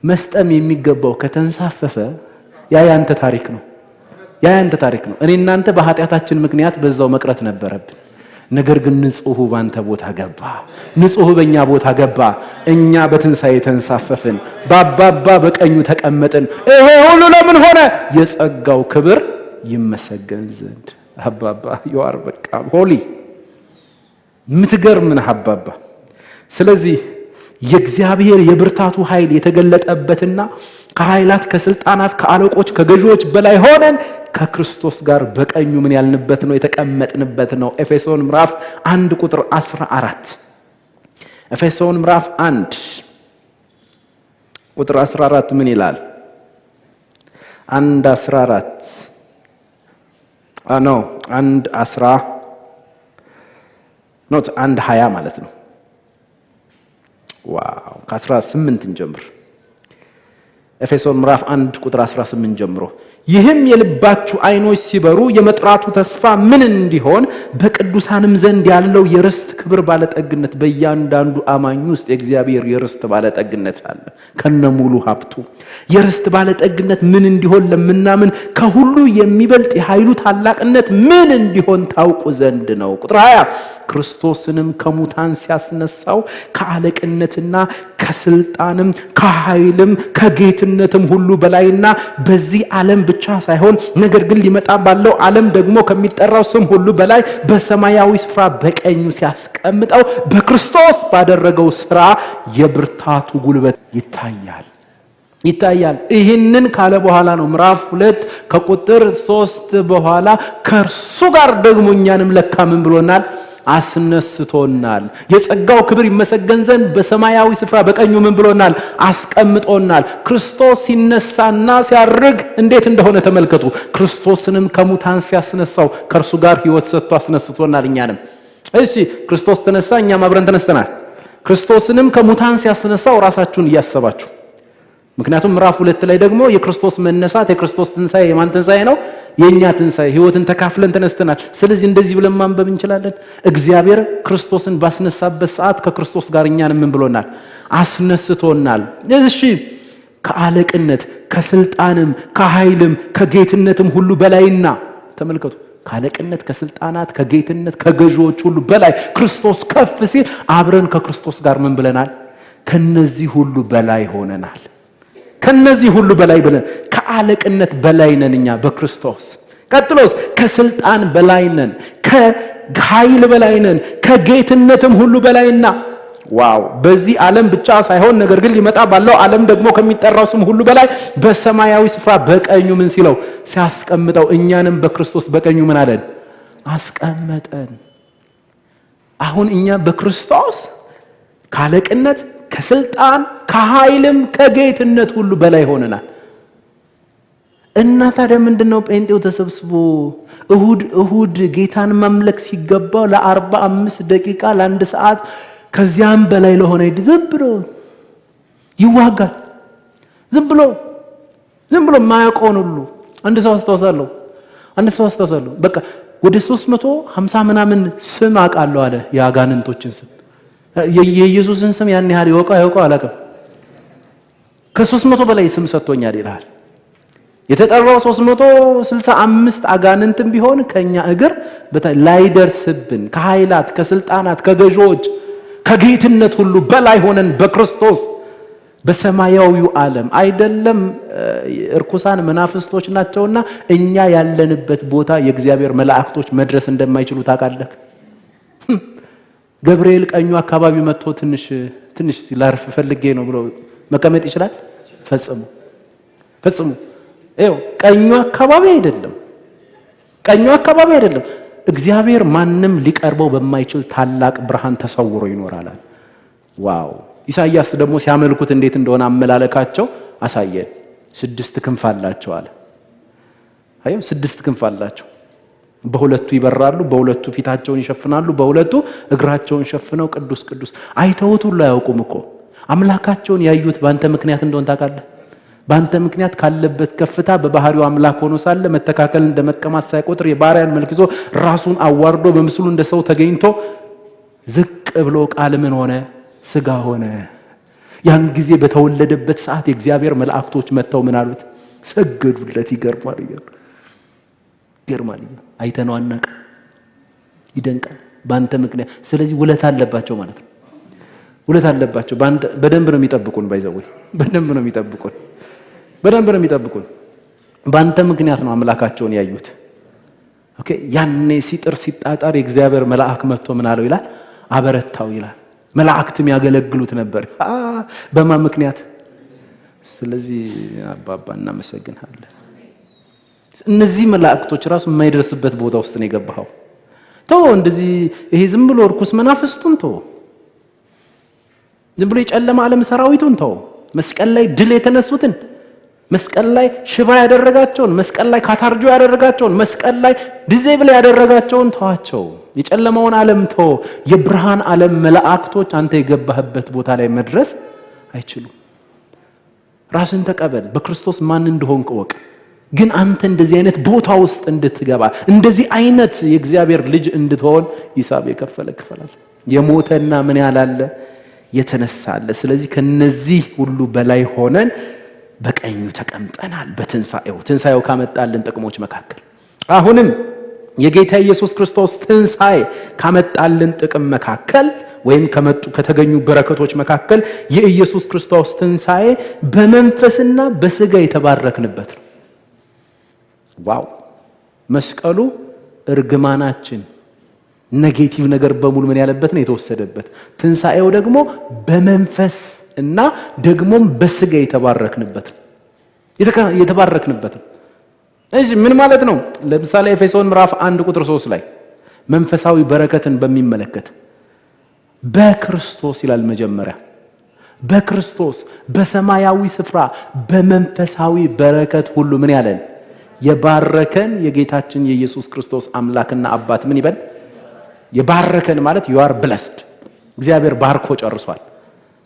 መስጠም የሚገባው ከተንሳፈፈ ያ ያንተ ታሪክ ነው። ያንተ ታሪክ ነው። እኔ እናንተ በኃጢአታችን ምክንያት በዛው መቅረት ነበረብን። ነገር ግን ንጹሑ ባንተ ቦታ ገባ፣ ንጹሑ በእኛ ቦታ ገባ። እኛ በትንሣኤ ተንሳፈፍን፣ በአባባ በቀኙ ተቀመጥን። ይሄ ሁሉ ለምን ሆነ? የጸጋው ክብር ይመሰገን ዘንድ። አባባ ይዋር በቃ ሆሊ ምትገርም ነህ አባባ። ስለዚህ የእግዚአብሔር የብርታቱ ኃይል የተገለጠበትና ከኃይላት ከስልጣናት ከአለቆች ከገዢዎች በላይ ሆነን ከክርስቶስ ጋር በቀኙ ምን ያልንበት ነው? የተቀመጥንበት ነው። ኤፌሶን ምዕራፍ 1 ቁጥር 14 ኤፌሶን ምዕራፍ 1 ቁጥር 14 ምን ይላል? 1:14 ነው 1:20 ማለት ነው። ዋው ከ18 እንጀምር። ኤፌሶን ምዕራፍ 1 ቁጥር 18 ጀምሮ ይህም የልባችሁ ዓይኖች ሲበሩ የመጥራቱ ተስፋ ምን እንዲሆን በቅዱሳንም ዘንድ ያለው የርስት ክብር ባለጠግነት። በእያንዳንዱ አማኝ ውስጥ የእግዚአብሔር የርስት ባለጠግነት አለ ከነሙሉ ሀብቱ። የርስት ባለጠግነት ምን እንዲሆን ለምናምን ከሁሉ የሚበልጥ የኃይሉ ታላቅነት ምን እንዲሆን ታውቁ ዘንድ ነው። ቁጥር 20 ክርስቶስንም ከሙታን ሲያስነሳው ከአለቅነትና ከስልጣንም ከኃይልም ከጌትነትም ሁሉ በላይና በዚህ ዓለም ብቻ ሳይሆን ነገር ግን ሊመጣ ባለው ዓለም ደግሞ ከሚጠራው ስም ሁሉ በላይ በሰማያዊ ስፍራ በቀኙ ሲያስቀምጠው በክርስቶስ ባደረገው ሥራ የብርታቱ ጉልበት ይታያል። ይህንን ካለ በኋላ ነው ምዕራፍ 2 ከቁጥር 3 በኋላ ከእርሱ ጋር ደግሞ እኛንም ለካ ምን ብሎናል? አስነስቶናል። የጸጋው ክብር ይመሰገን ዘንድ በሰማያዊ ስፍራ በቀኙ ምን ብሎናል? አስቀምጦናል። ክርስቶስ ሲነሳና ሲያርግ እንዴት እንደሆነ ተመልከቱ። ክርስቶስንም ከሙታን ሲያስነሳው ከእርሱ ጋር ሕይወት ሰጥቶ አስነስቶናል እኛንም። እሺ ክርስቶስ ተነሳ፣ እኛም አብረን ተነስተናል። ክርስቶስንም ከሙታን ሲያስነሳው ራሳችሁን እያሰባችሁ፣ ምክንያቱም ምዕራፍ 2 ላይ ደግሞ የክርስቶስ መነሳት የክርስቶስ ትንሣኤ የማን ትንሣኤ ነው? የኛ ትንሣኤ። ሕይወትን ተካፍለን ተነስተናል። ስለዚህ እንደዚህ ብለን ማንበብ እንችላለን። እግዚአብሔር ክርስቶስን ባስነሳበት ሰዓት ከክርስቶስ ጋር እኛን ምን ብሎናል? አስነስቶናል። እሺ ከአለቅነት ከስልጣንም ከኃይልም ከጌትነትም ሁሉ በላይና ተመልከቱ፣ ከአለቅነት ከስልጣናት ከጌትነት ከገዢዎች ሁሉ በላይ ክርስቶስ ከፍ ሲል አብረን ከክርስቶስ ጋር ምን ብለናል? ከነዚህ ሁሉ በላይ ሆነናል። ከነዚህ ሁሉ በላይ ብለን ከአለቅነት በላይ ነን እኛ በክርስቶስ። ቀጥሎስ ከስልጣን በላይ ነን፣ ከኃይል በላይ ነን፣ ከጌትነትም ሁሉ በላይና ዋው በዚህ ዓለም ብቻ ሳይሆን ነገር ግን ሊመጣ ባለው ዓለም ደግሞ ከሚጠራው ስም ሁሉ በላይ በሰማያዊ ስፍራ በቀኙ ምን ሲለው ሲያስቀምጠው እኛንም በክርስቶስ በቀኙ ምን አለን? አስቀመጠን። አሁን እኛ በክርስቶስ ከአለቅነት ከስልጣን ከኃይልም ከጌትነት ሁሉ በላይ ሆነናል። እና ታዲያ ምንድነው ጴንጤው ተሰብስቦ እሁድ ጌታን ማምለክ ሲገባው ለ45 ደቂቃ ለ1 ሰዓት ከዚያም በላይ ለሆነ ዝም ብሎ ይዋጋል? ዝም ብሎ ማያውቀውን ሁሉ አንድ ሰው አስታውሳለሁ በቃ ወደ 350 ምናምን ስም አውቃለሁ አለ። የአጋንንቶችን ስም የኢየሱስን ስም ያን ያህል ያውቀው አላውቅም። ከ300 በላይ ስም ሰጥቶኛል ይላል። የተጠራው 365 አጋንንትም ቢሆን ከኛ እግር ላይደርስብን ከኃይላት ከስልጣናት ከገዢዎች ከጌትነት ሁሉ በላይ ሆነን በክርስቶስ በሰማያዊው ዓለም አይደለም እርኩሳን መናፍስቶች ናቸውና እኛ ያለንበት ቦታ የእግዚአብሔር መላእክቶች መድረስ እንደማይችሉ ታውቃለህ። ገብርኤል ቀኙ አካባቢ መጥቶ ትንሽ ላርፍ ፈልጌ ነው ብሎ መቀመጥ ይችላል? ፈጽሞ ይኸው ቀኙ አካባቢ አይደለም። እግዚአብሔር ማንም ሊቀርበው በማይችል ታላቅ ብርሃን ተሰውሮ ይኖራል። ዋው! ኢሳይያስ ደግሞ ሲያመልኩት እንዴት እንደሆነ አመላለካቸው አሳየን። 6 ክንፍ አላቸው አለ። አየው 6 ክንፍ አላቸው። በሁለቱ ይበራሉ፣ በሁለቱ ፊታቸውን ይሸፍናሉ፣ በሁለቱ እግራቸውን ሸፍነው ቅዱስ ቅዱስ አይተውት ሁሉ አያውቁም እኮ አምላካቸውን ያዩት ባንተ ምክንያት እንደሆነ ታውቃለህ። ባንተ ምክንያት ካለበት ከፍታ በባህሪው አምላክ ሆኖ ሳለ መተካከል እንደመቀማት ሳይቆጥር የባሪያን መልክ ይዞ ራሱን አዋርዶ በምስሉ እንደ ሰው ተገኝቶ ዝቅ ብሎ ቃል ምን ሆነ? ስጋ ሆነ። ያን ጊዜ በተወለደበት ሰዓት የእግዚአብሔር መላእክቶች መጥተው ምን አሉት? ሰገዱለት። ይገርማል። ይገርማል። አይተነው አናውቅ። ይደንቃል በአንተ ምክንያት። ስለዚህ ውለታ አለባቸው ማለት ነው። ውለታ አለባቸው። በደንብ ነው የሚጠብቁን። ባይዘው በደንብ ነው የሚጠብቁን። በአንተ ምክንያት ነው አምላካቸውን ያዩት። ኦኬ። ያኔ ሲጥር ሲጣጣር የእግዚአብሔር መልአክ መጥቶ ምን አለው ይላል? አበረታው ይላል። መላእክትም ያገለግሉት ነበር። በማን ምክንያት? ስለዚህ አባባ እናመሰግናለን። እነዚህ መላእክቶች ራሱ የማይደርስበት ቦታ ውስጥ ነው የገባኸው። ተው እንደዚህ ይሄ ዝም ብሎ እርኩስ መናፍስቱን ተው፣ ዝም ብሎ የጨለማ ዓለም ሰራዊቱን ተው። መስቀል ላይ ድል የተነሱትን፣ መስቀል ላይ ሽባ ያደረጋቸውን፣ መስቀል ላይ ካታርጆ ያደረጋቸውን፣ መስቀል ላይ ዲዜብል ያደረጋቸውን ተዋቸው። የጨለማውን ዓለም ተው። የብርሃን ዓለም መላእክቶች አንተ የገባህበት ቦታ ላይ መድረስ አይችሉም። ራስን ተቀበል። በክርስቶስ ማን እንደሆንክ እወቅ። ግን አንተ እንደዚህ አይነት ቦታ ውስጥ እንድትገባ፣ እንደዚህ አይነት የእግዚአብሔር ልጅ እንድትሆን ሂሳብ የከፈለ ክፈላል። የሞተና ምን ያላለ የተነሳለ። ስለዚህ ከነዚህ ሁሉ በላይ ሆነን በቀኙ ተቀምጠናል። ትንሣኤው ካመጣልን ጥቅሞች መካከል አሁንም የጌታ ኢየሱስ ክርስቶስ ትንሣኤ ካመጣልን ጥቅም መካከል ወይም ከተገኙ በረከቶች መካከል የኢየሱስ ክርስቶስ ትንሣኤ በመንፈስና በስጋ የተባረክንበት ነው። ዋው! መስቀሉ እርግማናችን ኔጌቲቭ ነገር በሙሉ ምን ያለበት ነው? የተወሰደበት። ትንሣኤው ደግሞ በመንፈስ እና ደግሞም በስጋ የተባረክንበት ነው። እሺ ምን ማለት ነው? ለምሳሌ ኤፌሶን ምዕራፍ 1 ቁጥር 3 ላይ መንፈሳዊ በረከትን በሚመለከት በክርስቶስ ይላል። መጀመሪያ በክርስቶስ በሰማያዊ ስፍራ በመንፈሳዊ በረከት ሁሉ ምን ያለን? የባረከን የጌታችን የኢየሱስ ክርስቶስ አምላክና አባት ምን ይበል? የባረከን ማለት you are blessed። እግዚአብሔር ባርኮ ጨርሷል።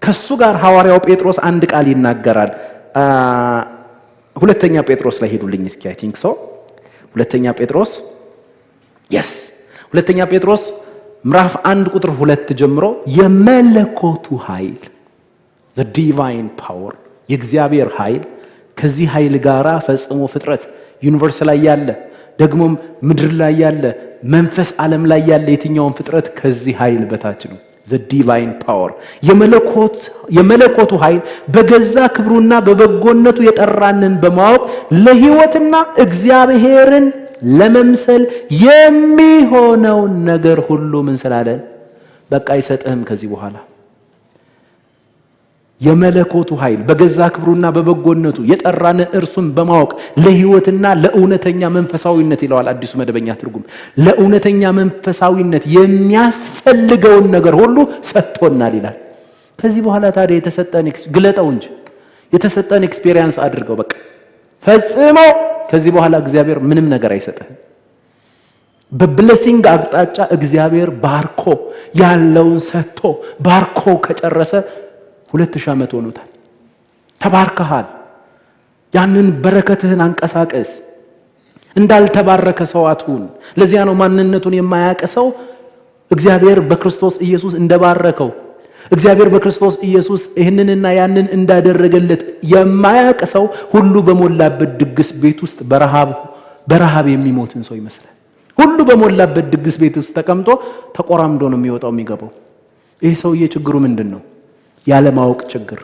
ከሱ ጋር ሐዋርያው ጴጥሮስ አንድ ቃል ይናገራል። ሁለተኛ ጴጥሮስ ላይ ሄዱልኝ እስኪ። አይ ቲንክ ሶ ሁለተኛ ጴጥሮስ ምዕራፍ 1 ቁጥር 2 ጀምሮ የመለኮቱ ኃይል the divine power የእግዚአብሔር ኃይል ከዚህ ኃይል ጋራ ፈጽሞ ፍጥረት ዩኒቨርስ ላይ ያለ ደግሞም ምድር ላይ ያለ መንፈስ ዓለም ላይ ያለ የትኛውን ፍጥረት ከዚህ ኃይል በታች ነው። the divine power የመለኮቱ ኃይል በገዛ ክብሩና በበጎነቱ የጠራንን በማወቅ ለሕይወትና እግዚአብሔርን ለመምሰል የሚሆነው ነገር ሁሉ ምን ስላለን በቃ አይሰጥህም። ከዚህ በኋላ የመለኮቱ ኃይል በገዛ ክብሩና በበጎነቱ የጠራን እርሱን በማወቅ ለሕይወትና ለእውነተኛ መንፈሳዊነት ይለዋል አዲሱ መደበኛ ትርጉም። ለእውነተኛ መንፈሳዊነት የሚያስፈልገውን ነገር ሁሉ ሰጥቶናል ይላል። ከዚህ በኋላ ታዲያ የተሰጠን ግለጠው እንጂ የተሰጠን ኤክስፒሪየንስ አድርገው በቃ ፈጽሞ ከዚህ በኋላ እግዚአብሔር ምንም ነገር አይሰጥህም። በብሌሲንግ አቅጣጫ እግዚአብሔር ባርኮ ያለውን ሰጥቶ ባርኮ ከጨረሰ 2000 ዓመት ሆኖታል። ተባርከሃል። ያንን በረከትህን አንቀሳቀስ። እንዳልተባረከ ሰው አትሁን። ለዚያ ነው ማንነቱን የማያውቅ ሰው እግዚአብሔር በክርስቶስ ኢየሱስ እንደባረከው እግዚአብሔር በክርስቶስ ኢየሱስ ይህንንና ያንን እንዳደረገለት የማያውቅ ሰው ሁሉ በሞላበት ድግስ ቤት ውስጥ በረሃብ የሚሞትን ሰው ይመስላል። ሁሉ በሞላበት ድግስ ቤት ውስጥ ተቀምጦ ተቆራምዶ ነው የሚወጣው የሚገባው። ይህ ሰውዬ ችግሩ ምንድን ነው? ያለማወቅ ችግር።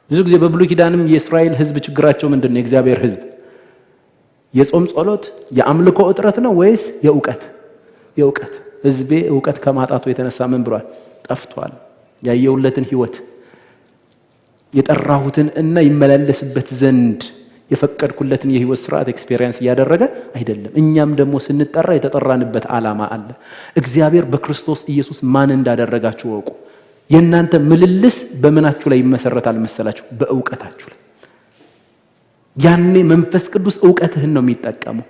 ብዙ ጊዜ በብሉይ ኪዳንም የእስራኤል ሕዝብ ችግራቸው ምንድን ነው? የእግዚአብሔር ሕዝብ የጾም ጸሎት፣ የአምልኮ እጥረት ነው ወይስ የእውቀት? ሕዝቤ እውቀት ከማጣቱ የተነሳ ምን ብሏል? ጠፍቷል። ያየውለትን ሕይወት የጠራሁትን እና ይመላለስበት ዘንድ የፈቀድኩለትን የሕይወት ስርዓት ኤክስፒሪየንስ እያደረገ አይደለም። እኛም ደግሞ ስንጠራ የተጠራንበት ዓላማ አለ። እግዚአብሔር በክርስቶስ ኢየሱስ ማን እንዳደረጋችሁ ወቁ። የእናንተ ምልልስ በምናችሁ ላይ ይመሰረታል መሰላችሁ? በእውቀታችሁ ላይ። ያኔ መንፈስ ቅዱስ እውቀትህን ነው የሚጠቀመው።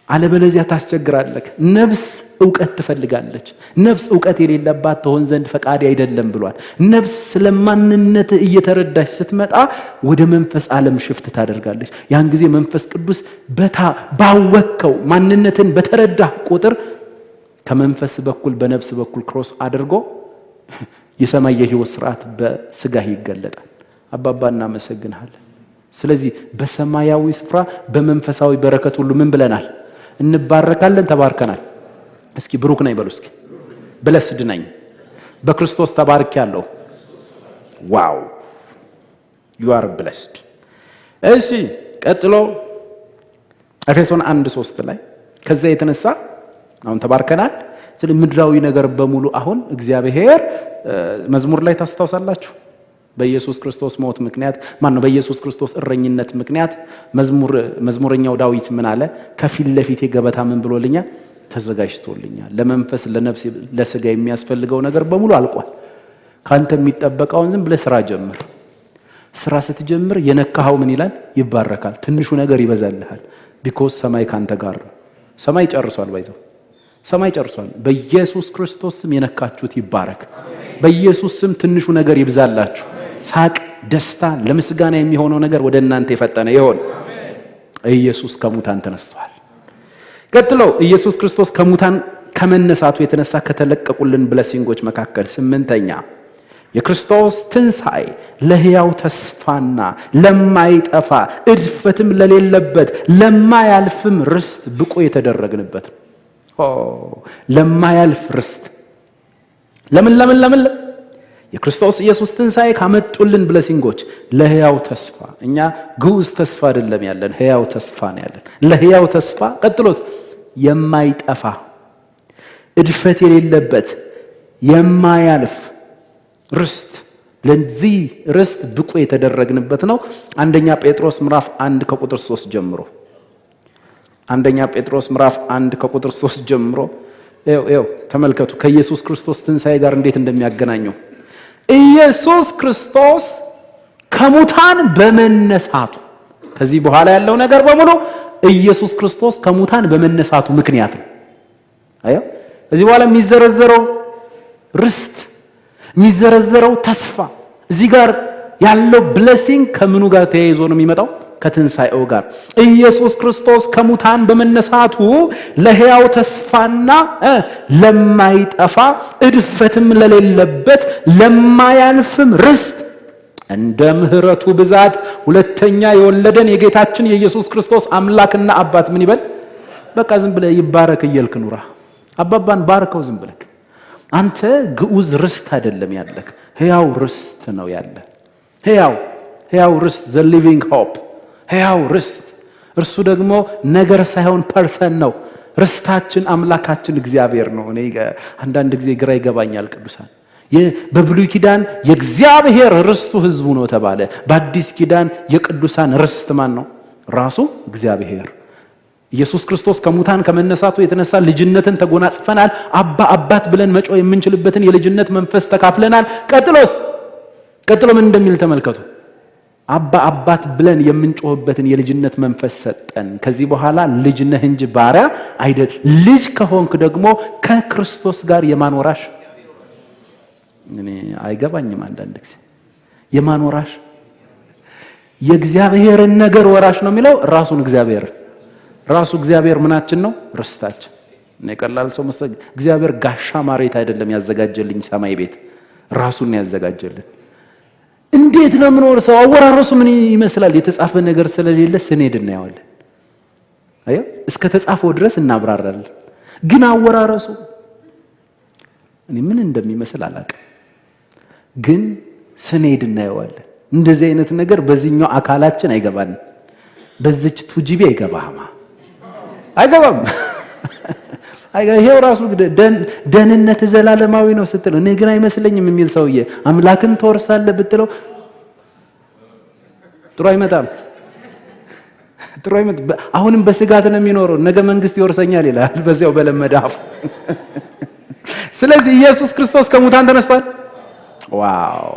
አለበለዚያ ታስቸግራለህ። ነፍስ እውቀት ትፈልጋለች። ነፍስ እውቀት የሌለባት ትሆን ዘንድ ፈቃድ አይደለም ብሏል። ነፍስ ስለማንነት እየተረዳች ስትመጣ ወደ መንፈስ ዓለም ሽፍት ታደርጋለች። ያን ጊዜ መንፈስ ቅዱስ ባወከው ማንነትን በተረዳ ቁጥር ከመንፈስ በኩል በነፍስ በኩል ክሮስ አድርጎ የሰማይ የሕይወት ስርዓት በስጋህ ይገለጣል። አባባ እናመሰግንሃለን። ስለዚህ በሰማያዊ ስፍራ በመንፈሳዊ በረከት ሁሉ ምን ብለናል? እንባረካለን፣ ተባርከናል። እስኪ ብሩክ ነኝ በሉ። እስኪ ብለስድ ነኝ፣ በክርስቶስ ተባርኬያለሁ። ዋው you are blessed። እሺ ቀጥሎ ኤፌሶን 1:3 ላይ ከዛ የተነሳ አሁን ተባርከናል። ስለ ምድራዊ ነገር በሙሉ አሁን እግዚአብሔር መዝሙር ላይ ታስታውሳላችሁ። በኢየሱስ ክርስቶስ ሞት ምክንያት በኢየሱስ ክርስቶስ እረኝነት ምክንያት መዝሙረኛው ዳዊት ምን አለ? ከፊት ለፊቴ ገበታ ምን ብሎልኛል? ተዘጋጅቶልኛል። ለመንፈስ ለነፍስ ለስጋ የሚያስፈልገው ነገር በሙሉ አልቋል። ካንተ የሚጠበቀውን ዝም ብለህ ስራ ጀምር። ስራ ስትጀምር የነካኸው ምን ይላል? ይባረካል። ትንሹ ነገር ይበዛልሃል። ቢኮዝ ሰማይ ካንተ ጋር ነው። ሰማይ ጨርሷል። ባይዘው ሰማይ ጨርሷል። በኢየሱስ ክርስቶስ ስም የነካችሁት ይባረክ። በኢየሱስ ስም ትንሹ ነገር ይብዛላችሁ። ሳቅ፣ ደስታ፣ ለምስጋና የሚሆነው ነገር ወደ እናንተ የፈጠነ ይሆን። ኢየሱስ ከሙታን ተነስቷል። ቀጥሎ ኢየሱስ ክርስቶስ ከሙታን ከመነሳቱ የተነሳ ከተለቀቁልን ብለሲንጎች መካከል 8ኛ የክርስቶስ ትንሣኤ ለሕያው ተስፋና ለማይጠፋ እድፈትም ለሌለበት ለማያልፍም ርስት ብቁ የተደረግንበት ነው። ለማያልፍ ርስት ለምን የክርስቶስ ኢየሱስ ትንሣኤ ካመጡልን ብለሲንጎች ለሕያው ተስፋ። እኛ ግዑዝ ተስፋ አይደለም ያለን፣ ሕያው ተስፋ ነው ያለን። ለሕያው ተስፋ ቀጥሎስ የማይጠፋ እድፈት የሌለበት የማያልፍ ርስት። ለዚህ ርስት ብቁ የተደረግንበት ነው። አንደኛ ጴጥሮስ ምዕራፍ 1 ከቁጥር 3 ጀምሮ አንደኛ ጴጥሮስ ምዕራፍ 1 ከቁጥር 3 ጀምሮ ተመልከቱ ከኢየሱስ ክርስቶስ ትንሣኤ ጋር እንዴት እንደሚያገናኘው። ኢየሱስ ክርስቶስ ከሙታን በመነሳቱ፣ ከዚህ በኋላ ያለው ነገር በሙሉ ኢየሱስ ክርስቶስ ከሙታን በመነሳቱ ምክንያት ነው። እዚህ በኋላ የሚዘረዘረው ርስት የሚዘረዘረው ተስፋ እዚህ ጋር ያለው ብሌሲንግ ከምኑ ጋር ተያይዞ ነው የሚመጣው? ከትንሣኤው ጋር። ኢየሱስ ክርስቶስ ከሙታን በመነሳቱ ለሕያው ተስፋና ለማይጠፋ እድፈትም ለሌለበት ለማያልፍም ርስት እንደ ምሕረቱ ብዛት ሁለተኛ የወለደን የጌታችን የኢየሱስ ክርስቶስ አምላክና አባት ምን ይበል? በቃ ዝም ብለህ ይባረክ እያልክ ኑራ። አባባን ባርከው ዝም ብለህ። አንተ ግዑዝ ርስት አይደለም ያለህ፣ ሕያው ርስት ነው ያለ። ሕያው ርስት ዘ ሊቪንግ ሆፕ፣ ሕያው ርስት። እርሱ ደግሞ ነገር ሳይሆን ፐርሰን ነው። ርስታችን አምላካችን እግዚአብሔር ነው። እኔ አንዳንድ ጊዜ ግራ ይገባኛል። ቅዱሳን በብሉይ ኪዳን የእግዚአብሔር ርስቱ ሕዝቡ ነው ተባለ። በአዲስ ኪዳን የቅዱሳን ርስት ማን ነው? ራሱ እግዚአብሔር። ኢየሱስ ክርስቶስ ከሙታን ከመነሳቱ የተነሳ ልጅነትን ተጎናጽፈናል። አባት ብለን መጮህ የምንችልበትን የልጅነት መንፈስ ተካፍለናል። ቀጥሎ ምን እንደሚል ተመልከቱ። አባት ብለን የምንጮህበትን የልጅነት መንፈስ ሰጠን። ከዚህ በኋላ ልጅ ነህ እንጂ ባሪያ አይደል። ልጅ ከሆንክ ደግሞ ከክርስቶስ ጋር የማን ወራሽ? እኔ አይገባኝም አንዳንድ ጊዜ የማን ወራሽ? የእግዚአብሔርን ነገር ወራሽ ነው የሚለው ራሱ እግዚአብሔር ምናችን ነው? ርስታችን። እኔ ቀላል ሰው መስጠት እግዚአብሔር ጋሻ ማሬት አይደለም ያዘጋጀልኝ ሰማይ ቤት ራሱን ያዘጋጀልን። እንዴት ነው የምኖር? ሰው አወራረሱ ምን ይመስላል? የተጻፈ ነገር ስለሌለ ስንሄድ እናየዋለን። እስከ ተጻፈው ድረስ እናብራራለን። ግን አወራረሱ እኔ ምን እንደሚመስል አላውቅም። ግን ስንሄድ እናየዋለን። እንደዚህ አይነት ነገር በዚህኛው አካላችን አይገባንም። በዚች ቱጂቢ አይገባም። ይሄው ራሱ ደህንነት ዘላለማዊ ነው ስትለው እኔ ግን አይመስለኝም የሚል ሰውዬ አምላክን ተወርሳለህ ብትለው ጥሩ አይመጣም። አሁንም በስጋት ነው የሚኖረው። ነገ መንግስት ይወርሰኛል ይላል በዚያው በለመደ አፉ። ስለዚህ ኢየሱስ ክርስቶስ ከሙታን ተነስቷል። ዋው!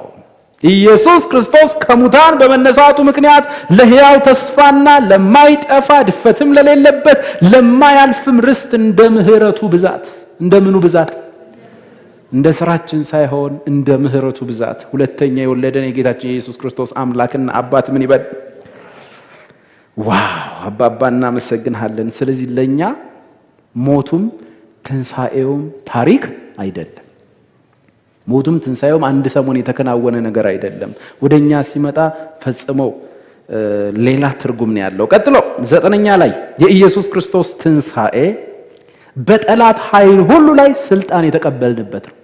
ኢየሱስ ክርስቶስ ከሙታን በመነሳቱ ምክንያት ለሕያው ተስፋና ለማይጠፋ ድፈትም ለሌለበት ለማያልፍም ርስት እንደ ምሕረቱ ብዛት። እንደምኑ ብዛት? እንደ ስራችን ሳይሆን እንደ ምሕረቱ ብዛት ሁለተኛ የወለደን የጌታችን የኢየሱስ ክርስቶስ አምላክና አባት ምን ይበል? ዋው! አባባ እናመሰግንሃለን። ስለዚህ ለኛ ሞቱም ትንሣኤውም ታሪክ አይደለም። ሞቱም ትንሣኤውም አንድ ሰሞን የተከናወነ ነገር አይደለም። ወደኛ ሲመጣ ፈጽመው ሌላ ትርጉም ነው ያለው። ቀጥሎ 9ኛ ላይ የኢየሱስ ክርስቶስ ትንሣኤ በጠላት ኃይል ሁሉ ላይ ስልጣን የተቀበልንበት ነው።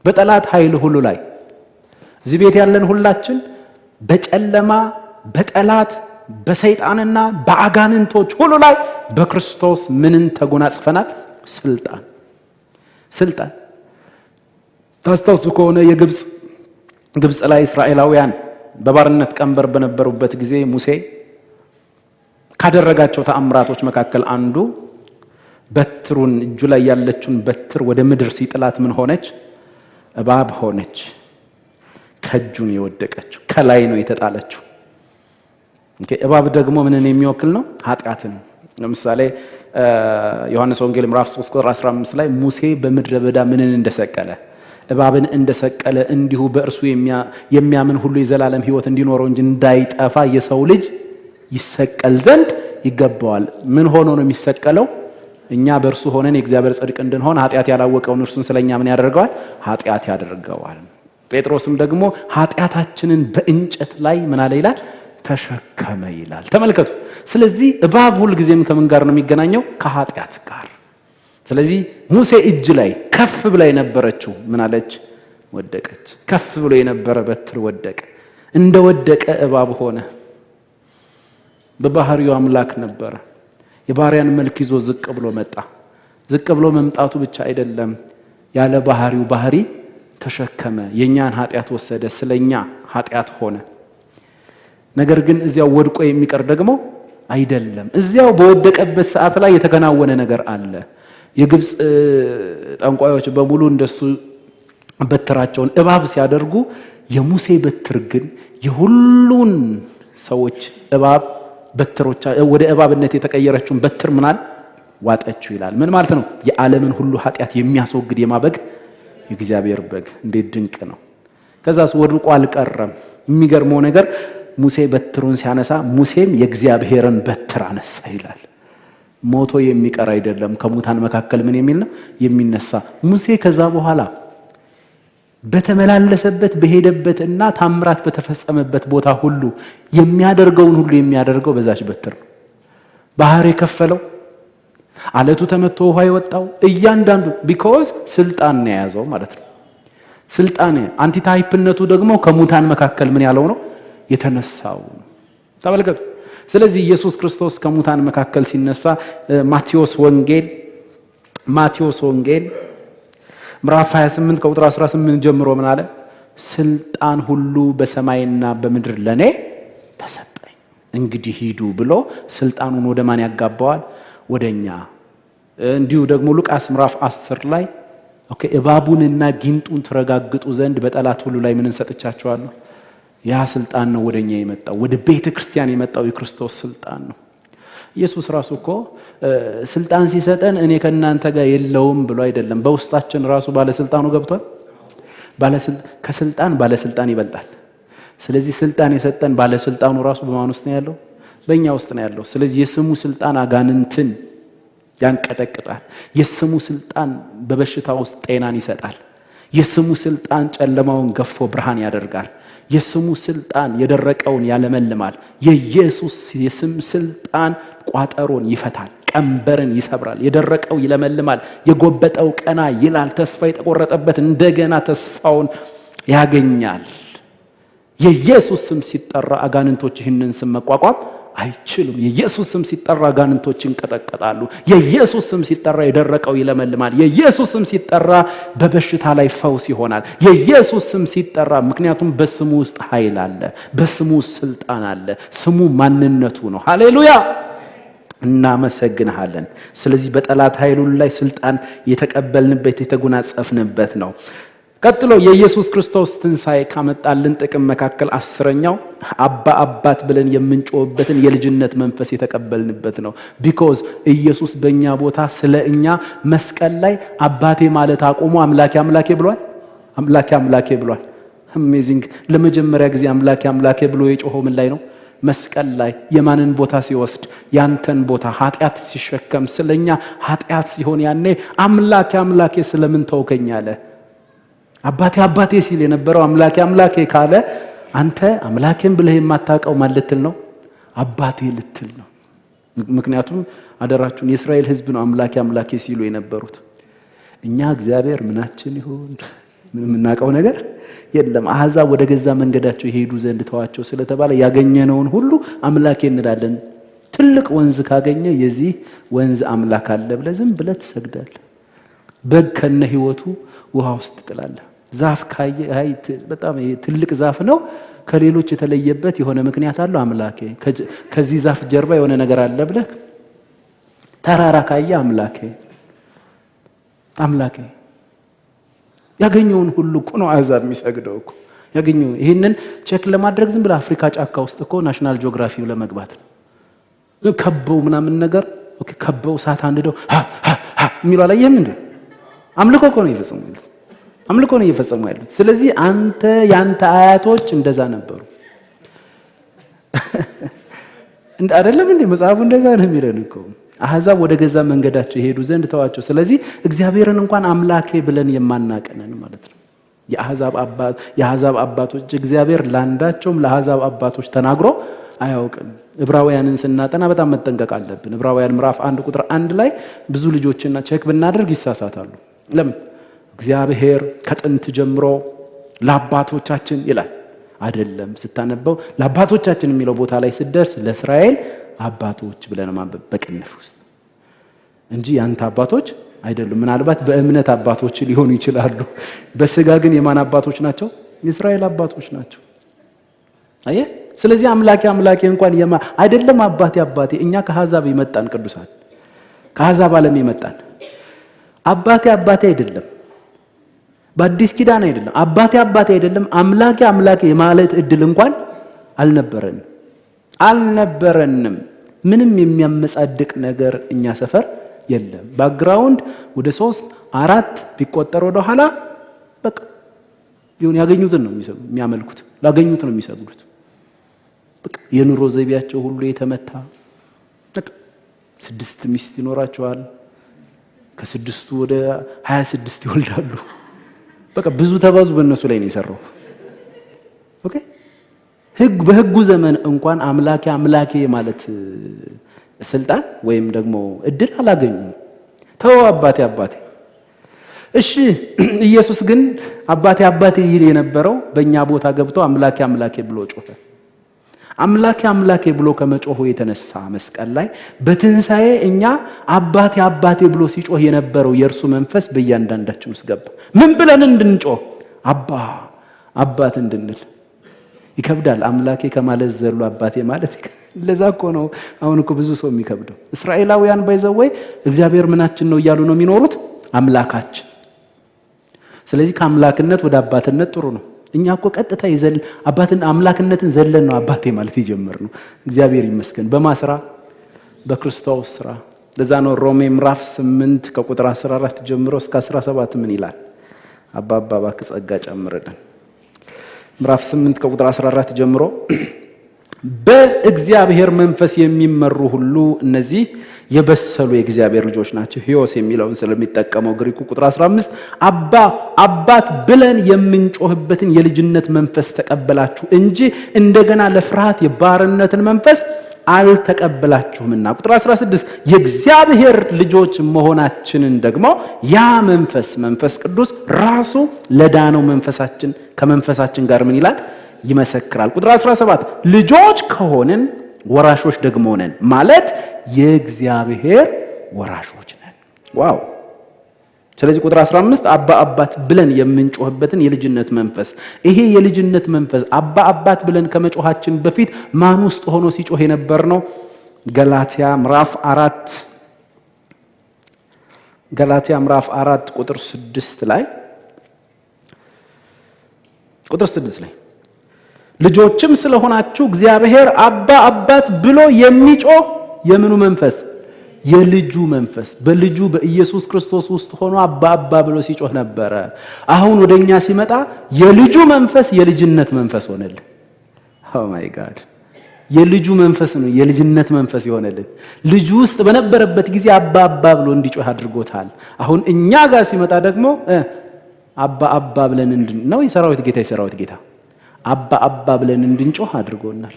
በጠላት ኃይል ሁሉ ላይ እዚህ ቤት ያለን ሁላችን በጨለማ በጠላት በሰይጣንና በአጋንንቶች ሁሉ ላይ በክርስቶስ ምንን ተጎናጽፈናል? ስልጣን። ታስታውሱ ከሆነ ግብጽ ላይ እስራኤላውያን በባርነት ቀንበር በነበሩበት ጊዜ ሙሴ ካደረጋቸው ተአምራቶች መካከል አንዱ በትሩን እጁ ላይ ያለችውን በትር ወደ ምድር ሲጥላት ምን ሆነች? እባብ ሆነች። ከእጁን የወደቀችው ከላይ ነው የተጣለችው። እባብ ደግሞ ምንን የሚወክል ነው? ኃጢአትን። ለምሳሌ ዮሐንስ ወንጌል ምዕራፍ 3 ቁጥር 15 ላይ ሙሴ በምድረ በዳ ምንን እንደሰቀለ እባብን እንደሰቀለ እንዲሁ በእርሱ የሚያምን ሁሉ የዘላለም ሕይወት እንዲኖረው እንጂ እንዳይጠፋ የሰው ልጅ ይሰቀል ዘንድ ይገባዋል። ምን ሆኖ ነው የሚሰቀለው? እኛ በእርሱ ሆነን የእግዚአብሔር ጽድቅ እንድንሆን ኃጢአት ያላወቀውን እርሱን ስለኛ ምን ያደርገዋል? ኃጢአት ያደርገዋል። ጴጥሮስም ደግሞ ኃጢአታችንን በእንጨት ላይ ምን አለ ይላል? ተሸከመ ይላል። ተመልከቱ። ስለዚህ እባብ ሁልጊዜም ከምን ጋር ነው የሚገናኘው? ከኃጢአት ጋር። ስለዚህ ሙሴ እጅ ላይ ከፍ ብላ የነበረችው ምን አለች? ወደቀች። ከፍ ብሎ የነበረ በትር ወደቀ። እንደወደቀ እባብ ሆነ። በባህሪው አምላክ ነበረ። የባሪያን መልክ ይዞ ዝቅ ብሎ መጣ። ዝቅ ብሎ መምጣቱ ብቻ አይደለም፣ ያለ ባህሪው ባህሪ ተሸከመ። የኛን ኃጢአት ወሰደ፣ ስለኛ ኃጢአት ሆነ። ነገር ግን እዚያው ወድቆ የሚቀር ደግሞ አይደለም። እዚያው በወደቀበት ሰዓት ላይ የተከናወነ ነገር አለ። የግብጽ ጠንቋዮች በሙሉ እንደሱ በትራቸውን እባብ ሲያደርጉ፣ የሙሴ በትር ግን የሁሉን ሰዎች እባብ በትሮቻ ወደ እባብነት የተቀየረችውን በትር ምናል ዋጠችው ይላል። ምን ማለት ነው? የዓለምን ሁሉ ኃጢአት የሚያስወግድ የማበግ የእግዚአብሔር በግ። እንዴት ድንቅ ነው! ከዛስ ወድቆ አልቀረም። የሚገርመው ነገር ሙሴ በትሩን ሲያነሳ ሙሴም የእግዚአብሔርን በትር አነሳ ይላል። ሞቶ የሚቀር አይደለም፣ ከሙታን መካከል ምን የሚል ነው? የሚነሳ። ሙሴ ከዛ በኋላ በተመላለሰበት በሄደበትና ታምራት በተፈጸመበት ቦታ ሁሉ የሚያደርገውን ሁሉ የሚያደርገው በዛች በትር ነው። ባህር የከፈለው፣ አለቱ ተመቶ ውሃ የወጣው እያንዳንዱ ቢኮዝ ስልጣን ነው የያዘው ማለት ነው። ስልጣን አንቲታይፕነቱ ደግሞ ከሙታን መካከል ምን ያለው ነው? የተነሳው። ተመልከቱ። ስለዚህ ኢየሱስ ክርስቶስ ከሙታን መካከል ሲነሳ ማቴዎስ ወንጌል ምዕራፍ 28 ከቁጥር 18 ጀምሮ ምን አለ? ስልጣን ሁሉ በሰማይና በምድር ለኔ ተሰጠኝ፣ እንግዲህ ሂዱ ብሎ ስልጣኑን ወደ ማን ያጋባዋል? ወደኛ። እንዲሁ ደግሞ ሉቃስ ምዕራፍ 10 ላይ እባቡንና ጊንጡን ትረጋግጡ ዘንድ በጠላት ሁሉ ላይ ምን እንሰጥቻቸዋለሁ? ያ ስልጣን ነው ወደኛ የመጣው። ወደ ቤተ ክርስቲያን የመጣው የክርስቶስ ስልጣን ነው። ኢየሱስ ራሱ እኮ ስልጣን ሲሰጠን እኔ ከእናንተ ጋር የለውም ብሎ አይደለም። በውስጣችን ራሱ ባለስልጣኑ ገብቷል። ከስልጣን ባለስልጣን ይበልጣል። ስለዚህ ስልጣን የሰጠን ባለስልጣኑ ራሱ በማን ውስጥ ነው ያለው? በእኛ ውስጥ ነው ያለው። ስለዚህ የስሙ ስልጣን አጋንንትን ያንቀጠቅጣል። የስሙ ስልጣን በበሽታ ውስጥ ጤናን ይሰጣል። የስሙ ስልጣን ጨለማውን ገፎ ብርሃን ያደርጋል። የስሙ ስልጣን የደረቀውን ያለመልማል። የኢየሱስ የስም ስልጣን ቋጠሮን ይፈታል፣ ቀንበርን ይሰብራል። የደረቀው ይለመልማል፣ የጎበጠው ቀና ይላል። ተስፋ የተቆረጠበት እንደገና ተስፋውን ያገኛል። የኢየሱስ ስም ሲጠራ አጋንንቶች ይህንን ስም መቋቋም አይችሉም። የኢየሱስ ስም ሲጠራ አጋንንቶች ይንቀጠቀጣሉ። የኢየሱስ ስም ሲጠራ የደረቀው ይለመልማል። የኢየሱስ ስም ሲጠራ በበሽታ ላይ ፈውስ ይሆናል። የኢየሱስ ስም ሲጠራ ምክንያቱም በስሙ ውስጥ ኃይል አለ፣ በስሙ ውስጥ ስልጣን አለ። ስሙ ማንነቱ ነው። ሃሌሉያ! እናመሰግንሃለን። ስለዚህ በጠላት ኃይሉ ላይ ስልጣን የተቀበልንበት የተጎናጸፍንበት ነው። ቀጥሎ የኢየሱስ ክርስቶስ ትንሣኤ ካመጣልን ጥቅም መካከል 10ኛው አባት ብለን የምንጮህበትን የልጅነት መንፈስ የተቀበልንበት ነው። ቢኮዝ ኢየሱስ በእኛ ቦታ ስለ እኛ መስቀል ላይ አባቴ ማለት አቁሞ አምላኬ አምላኬ ብሏል። አምላኬ አምላኬ ብሏል። አሜዚንግ! ለመጀመሪያ ጊዜ አምላኬ አምላኬ ብሎ የጮኸው ምን ላይ ነው? መስቀል ላይ። የማንን ቦታ ሲወስድ? ያንተን ቦታ። ኃጢአት ሲሸከም ስለኛ ኃጢአት ሲሆን ያኔ አምላኬ አምላኬ ስለምን ተውከኝ አለ። አባቴ አባቴ ሲል የነበረው አምላኬ አምላኬ ካለ አንተ አምላኬን ብለህ የማታውቀው ማን ልትል ነው? አባቴ ልትል ነው። ምክንያቱም አደራችሁን የእስራኤል ሕዝብ ነው አምላኬ አምላኬ ሲሉ የነበሩት። እኛ እግዚአብሔር ምናችን ይሁን ምንም እናውቀው ነገር የለም። አሕዛብ ወደ ገዛ መንገዳቸው ይሄዱ ዘንድ ተዋቸው ስለተባለ ያገኘነውን ሁሉ አምላኬ እንላለን። ትልቅ ወንዝ ካገኘ የዚህ ወንዝ አምላክ አለ ብለህ ዝም ብለህ ትሰግዳለህ። በግ ከነ ሕይወቱ ውሃ ውስጥ ትጥላለህ። ዛፍ ካየ አይ በጣም ትልቅ ዛፍ ነው ከሌሎች የተለየበት የሆነ ምክንያት አለው አምላኬ፣ ከዚህ ዛፍ ጀርባ የሆነ ነገር አለ ብለህ ተራራ ካየ አምላኬ አምላኬ ያገኘውን ሁሉ እኮ ነው አሕዛብ የሚሰግደው እኮ ያገኘው። ይሄንን ቼክ ለማድረግ ዝም ብለህ አፍሪካ ጫካ ውስጥ እኮ ናሽናል ጂኦግራፊ ለመግባት ነው ከበው ምናምን ነገር ኦኬ ከበው ሳት አንድደው የሚሉ አላየህም እንዴ? አምልኮ እኮ ነው ይፈጽሙት አምልኮ ነው እየፈጸሙ ያሉት። ስለዚህ አንተ ያንተ አያቶች እንደዛ ነበሩ አይደለም እንዴ? መጽሐፉ እንደዛ ነው የሚለን እኮ አሕዛብ ወደ ገዛ መንገዳቸው ይሄዱ ዘንድ ተዋቸው። ስለዚህ እግዚአብሔርን እንኳን አምላኬ ብለን የማናቀነን ማለት ነው። የአሕዛብ አባቶች እግዚአብሔር ላንዳቸውም ለአሕዛብ አባቶች ተናግሮ አያውቅም። ዕብራውያንን ስናጠና በጣም መጠንቀቅ አለብን። ዕብራውያን ምዕራፍ 1 ቁጥር 1 ላይ ብዙ ልጆችና ቼክ ብናደርግ ይሳሳታሉ። ለምን? እግዚአብሔር ከጥንት ጀምሮ ለአባቶቻችን ይላል አይደለም። ስታነበው ለአባቶቻችን የሚለው ቦታ ላይ ስደርስ ለእስራኤል አባቶች ብለን ማንበብ በቅንፍ ውስጥ እንጂ ያንተ አባቶች አይደሉም። ምናልባት በእምነት አባቶች ሊሆኑ ይችላሉ። በስጋ ግን የማን አባቶች ናቸው? የእስራኤል አባቶች ናቸው። አየህ። ስለዚህ አምላኬ አምላኬ እንኳን አይደለም አባቴ አባቴ። እኛ ከአሕዛብ የመጣን ቅዱሳን ከአሕዛብ ዓለም የመጣን አባቴ አባቴ አይደለም። በአዲስ ኪዳን አይደለም አባቴ አባቴ አይደለም። አምላኬ አምላኬ የማለት እድል እንኳን አልነበረንም። ምንም የሚያመጻድቅ ነገር እኛ ሰፈር የለም። ባክግራውንድ ወደ 3-4 ቢቆጠር ወደ ኋላ በቃ ይሁን ያገኙትን ነው የሚያመልኩት፣ ላገኙት ነው የሚሰግዱት። በቃ የኑሮ ዘይቤያቸው ሁሉ የተመታ በቃ 6 ሚስት ይኖራቸዋል። ከ6ቱ ወደ 26 ይወልዳሉ። በቃ ብዙ ተባዙ በእነሱ ላይ ነው የሰራው። ኦኬ በሕጉ ዘመን እንኳን አምላኬ አምላኬ ማለት ስልጣን ወይም ደግሞ እድል አላገኙም። ተው አባቴ አባቴ። እሺ ኢየሱስ ግን አባቴ አባቴ ይል የነበረው በእኛ ቦታ ገብቶ አምላኬ አምላኬ ብሎ ጮኸ። አምላኬ አምላኬ ብሎ ከመጮሁ የተነሳ መስቀል ላይ በትንሣኤ እኛ አባቴ አባቴ ብሎ ሲጮህ የነበረው የእርሱ መንፈስ በእያንዳንዳችን ውስጥ ገባ። ምን ብለን እንድንጮህ? አባት እንድንል። ይከብዳል። አምላኬ ከማለት ዘሎ አባቴ ማለት ለዛ እኮ ነው አሁን እኮ ብዙ ሰው የሚከብደው። እስራኤላውያን ባይዘወይ እግዚአብሔር ምናችን ነው እያሉ ነው የሚኖሩት? አምላካችን። ስለዚህ ከአምላክነት ወደ አባትነት ጥሩ ነው። እኛ እኮ ቀጥታ አምላክነትን ዘለን ነው አባቴ ማለት የጀመርነው። እግዚአብሔር ይመስገን። በማስራ በክርስቶስ ስራ። ለዛ ነው ሮሜ ምዕራፍ 8 ከቁጥር 14 ጀምሮ እስከ 17 ምን ይላል? አባባ እባክህ ጸጋ ጨምርልን። ምዕራፍ 8 ከቁጥር 14 ጀምሮ በእግዚአብሔር መንፈስ የሚመሩ ሁሉ እነዚህ የበሰሉ የእግዚአብሔር ልጆች ናቸው። ሕዮስ የሚለውን ስለሚጠቀመው ግሪኩ ቁጥር 15 አባት ብለን የምንጮህበትን የልጅነት መንፈስ ተቀበላችሁ እንጂ እንደገና ለፍርሃት የባርነትን መንፈስ አልተቀበላችሁምና። ቁጥር 16 የእግዚአብሔር ልጆች መሆናችንን ደግሞ ያ መንፈስ ቅዱስ ራሱ ለዳነው መንፈሳችን ከመንፈሳችን ጋር ምን ይላል? ይመሰክራል። ቁጥር 17 ልጆች ከሆንን ወራሾች ደግሞ ነን፣ ማለት የእግዚአብሔር ወራሾች ነን። ዋው! ስለዚህ ቁጥር 15 አባት ብለን የምንጮህበትን የልጅነት መንፈስ። ይሄ የልጅነት መንፈስ አባት ብለን ከመጮሃችን በፊት ማን ውስጥ ሆኖ ሲጮህ የነበር ነው? ገላትያ ምዕራፍ 4 ቁጥር 6 ላይ ልጆችም ስለሆናችሁ እግዚአብሔር አባት ብሎ የሚጮህ የምኑ መንፈስ? የልጁ መንፈስ በልጁ በኢየሱስ ክርስቶስ ውስጥ ሆኖ አባ ብሎ ሲጮህ ነበረ። አሁን ወደኛ ሲመጣ የልጁ መንፈስ የልጅነት መንፈስ ሆነልን። ኦ ማይ ጋድ! የልጁ መንፈስ ነው የልጅነት መንፈስ የሆነልን። ልጁ ውስጥ በነበረበት ጊዜ አባ ብሎ እንዲጮህ አድርጎታል። አሁን እኛ ጋር ሲመጣ ደግሞ አባ ብለን ነው የሰራዊት ጌታ አባ አባ ብለን እንድንጮህ አድርጎናል።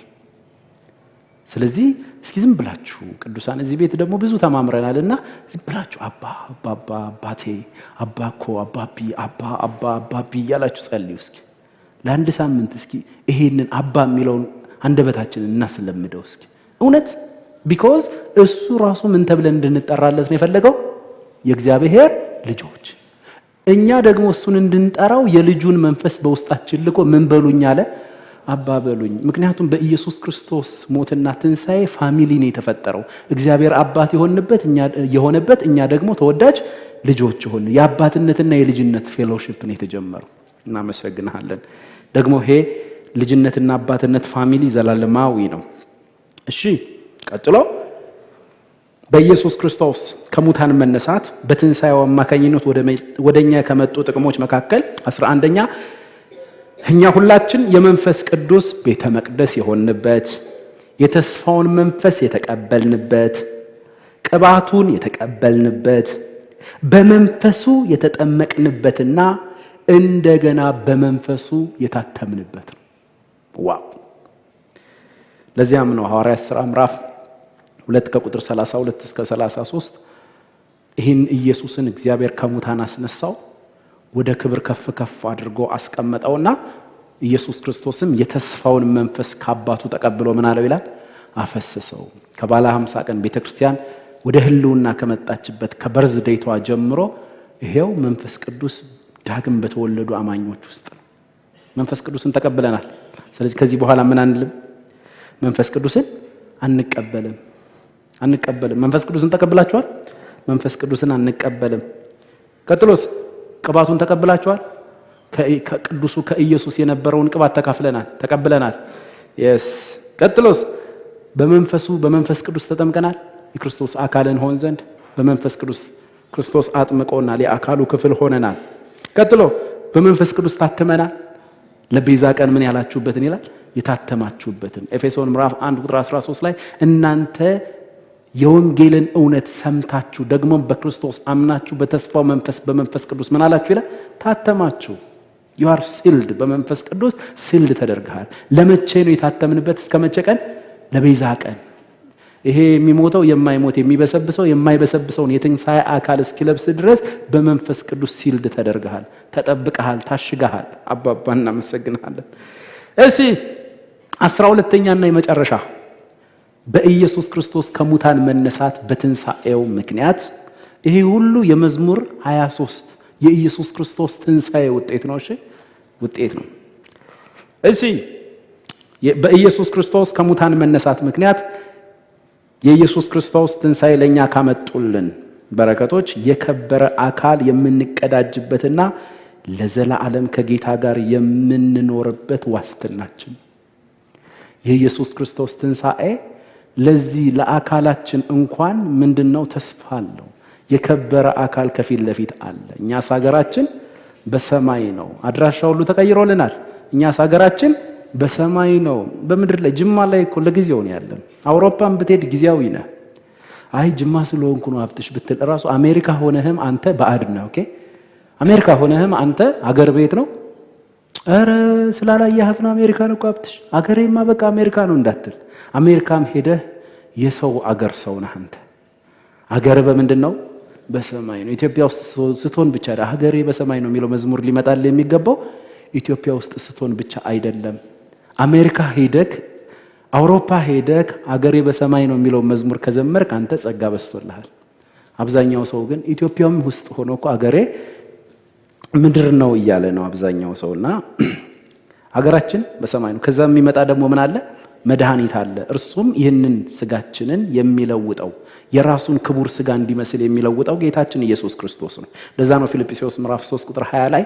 ስለዚህ እስኪ ዝም ብላችሁ ቅዱሳን እዚህ ቤት ደግሞ ብዙ ተማምረናልና ዝም ብላችሁ አባ አባ አባ አባቴ አባኮ አባቢ አባ አባ አባቢ እያላችሁ ጸልዩ። እስኪ ለአንድ ሳምንት እስኪ ይሄንን አባ የሚለውን አንደበታችንን እናስለምደው እስኪ እውነት ቢኮዝ እሱ ራሱ ምን ተብለን እንድንጠራለት ነው የፈለገው? የእግዚአብሔር ልጆች። እኛ ደግሞ እሱን እንድንጠራው የልጁን መንፈስ በውስጣችን ልኮ ምን በሉኝ አለ? አባ በሉኝ። ምክንያቱም በኢየሱስ ክርስቶስ ሞትና ትንሣኤ ፋሚሊ ነው የተፈጠረው። እግዚአብሔር አባት የሆነበት እኛ ደግሞ ተወዳጅ ልጆች ሆን የአባትነትና የልጅነት ፌሎሺፕ ነው የተጀመረው። እናመሰግናለን። ደግሞ ይሄ ልጅነትና አባትነት ፋሚሊ ዘላለማዊ ነው። እሺ ቀጥሎ በኢየሱስ ክርስቶስ ከሙታን መነሳት በትንሣኤው አማካኝነት ወደኛ ከመጡ ጥቅሞች መካከል 11ኛ እኛ ሁላችን የመንፈስ ቅዱስ ቤተ መቅደስ የሆንበት፣ የተስፋውን መንፈስ የተቀበልንበት፣ ቅባቱን የተቀበልንበት፣ በመንፈሱ የተጠመቅንበትና እንደገና በመንፈሱ የታተምንበት ነው። ዋው! ለዚያም ነው ሐዋርያት ሥራ ምዕራፍ 2 ከቁጥር 32 እስከ 33 ይህን ኢየሱስን እግዚአብሔር ከሙታን አስነሳው፣ ወደ ክብር ከፍ ከፍ አድርጎ አስቀመጠውና ኢየሱስ ክርስቶስም የተስፋውን መንፈስ ከአባቱ ተቀብሎ ምን አለው ይላል? አፈሰሰው። ከባለ 50 ቀን ቤተክርስቲያን ወደ ህልውና ከመጣችበት ከበርዝ ዴቷ ጀምሮ ይሄው መንፈስ ቅዱስ ዳግም በተወለዱ አማኞች ውስጥ ነው። መንፈስ ቅዱስን ተቀብለናል። ስለዚህ ከዚህ በኋላ ምን አንልም? መንፈስ ቅዱስን አንቀበልም። መንፈስ ቅዱስን ተቀብላችኋል? መንፈስ ቅዱስን አንቀበልም። ቀጥሎስ ቅባቱን ተቀብላችኋል? ከቅዱሱ ከኢየሱስ የነበረውን ቅባት ተቀብለናል። yes ቀጥሎስ በመንፈስ ቅዱስ ተጠምቀናል። የክርስቶስ አካል እንሆን ዘንድ በመንፈስ ቅዱስ ክርስቶስ አጥምቆናል። የአካሉ ክፍል ሆነናል። ቀጥሎ በመንፈስ ቅዱስ ታትመናል። ለቤዛ ቀን ምን ያላችሁበትን ይላል? የታተማችሁበትን። ኤፌሶን ምዕራፍ 1 ቁጥር 13 ላይ እናንተ የወንጌልን እውነት ሰምታችሁ ደግሞ በክርስቶስ አምናችሁ በተስፋው መንፈስ በመንፈስ ቅዱስ ምን አላችሁ ይላል? ታተማችሁ። you are sealed በመንፈስ ቅዱስ sealed ተደርገሃል። ለመቼ ነው የታተምንበት? እስከ መቼ ቀን? ለቤዛ ቀን። ይሄ የሚሞተው የማይሞት የሚበሰብሰው የማይበሰብሰውን የትንሣኤ አካል እስኪለብስ ድረስ በመንፈስ ቅዱስ sealed ተደርገሃል፣ ተጠብቀሃል፣ ታሽገሃል። አባባ እናመሰግናለን። እሺ 12ኛና የመጨረሻ በኢየሱስ ክርስቶስ ከሙታን መነሳት በትንሣኤው ምክንያት ይሄ ሁሉ የመዝሙር 23 የኢየሱስ ክርስቶስ ትንሣኤ ውጤት ነው። እሺ ውጤት ነው። እሺ በኢየሱስ ክርስቶስ ከሙታን መነሳት ምክንያት የኢየሱስ ክርስቶስ ትንሣኤ ለኛ ካመጡልን በረከቶች የከበረ አካል የምንቀዳጅበትና ለዘላለም ከጌታ ጋር የምንኖርበት ዋስትናችን የኢየሱስ ክርስቶስ ትንሣኤ ለዚህ ለአካላችን እንኳን ምንድነው? ተስፋ አለው። የከበረ አካል ከፊት ለፊት አለ። እኛስ ሀገራችን በሰማይ ነው። አድራሻው ሁሉ ተቀይሮልናል። እኛስ ሀገራችን በሰማይ ነው። በምድር ላይ ጅማ ላይ እኮ ለጊዜው ነው ያለን። አውሮፓን ብትሄድ ጊዜያዊ ነህ። አይ ጅማ ስለሆንኩ ነው ሀብትሽ ብትል እራሱ አሜሪካ ሆነህም አንተ ባዕድ ነህ። ኦኬ አሜሪካ ሆነህም አንተ አገር ቤት ነው። ኧረ ስላላየሃት ነው አሜሪካን እኮ ሀብትሽ። አገሬማ በቃ አሜሪካ ነው እንዳትል። አሜሪካም ሄደህ የሰው አገር ሰው ነህ አንተ። አገር በምንድን ነው? በሰማይ ነው። ኢትዮጵያ ውስጥ ስትሆን ብቻ ሀገሬ በሰማይ ነው የሚለው መዝሙር ሊመጣል የሚገባው ኢትዮጵያ ውስጥ ስትሆን ብቻ አይደለም። አሜሪካ ሄደክ አውሮፓ ሄደክ አገሬ በሰማይ ነው የሚለው መዝሙር ከዘመርክ አንተ ጸጋ በስቶልሃል። አብዛኛው ሰው ግን ኢትዮጵያም ውስጥ ሆኖ እኮ አገሬ ምድር ነው እያለ ነው አብዛኛው ሰውና ሀገራችን በሰማይ ነው። ከዛ የሚመጣ ደግሞ ምን አለ? መድኃኒት አለ። እርሱም ይህንን ስጋችንን የሚለውጠው የራሱን ክቡር ስጋ እንዲመስል የሚለውጠው ጌታችን ኢየሱስ ክርስቶስ ነው። ለዛ ነው ፊልጵስዩስ ምዕራፍ 3 ቁጥር 20 ላይ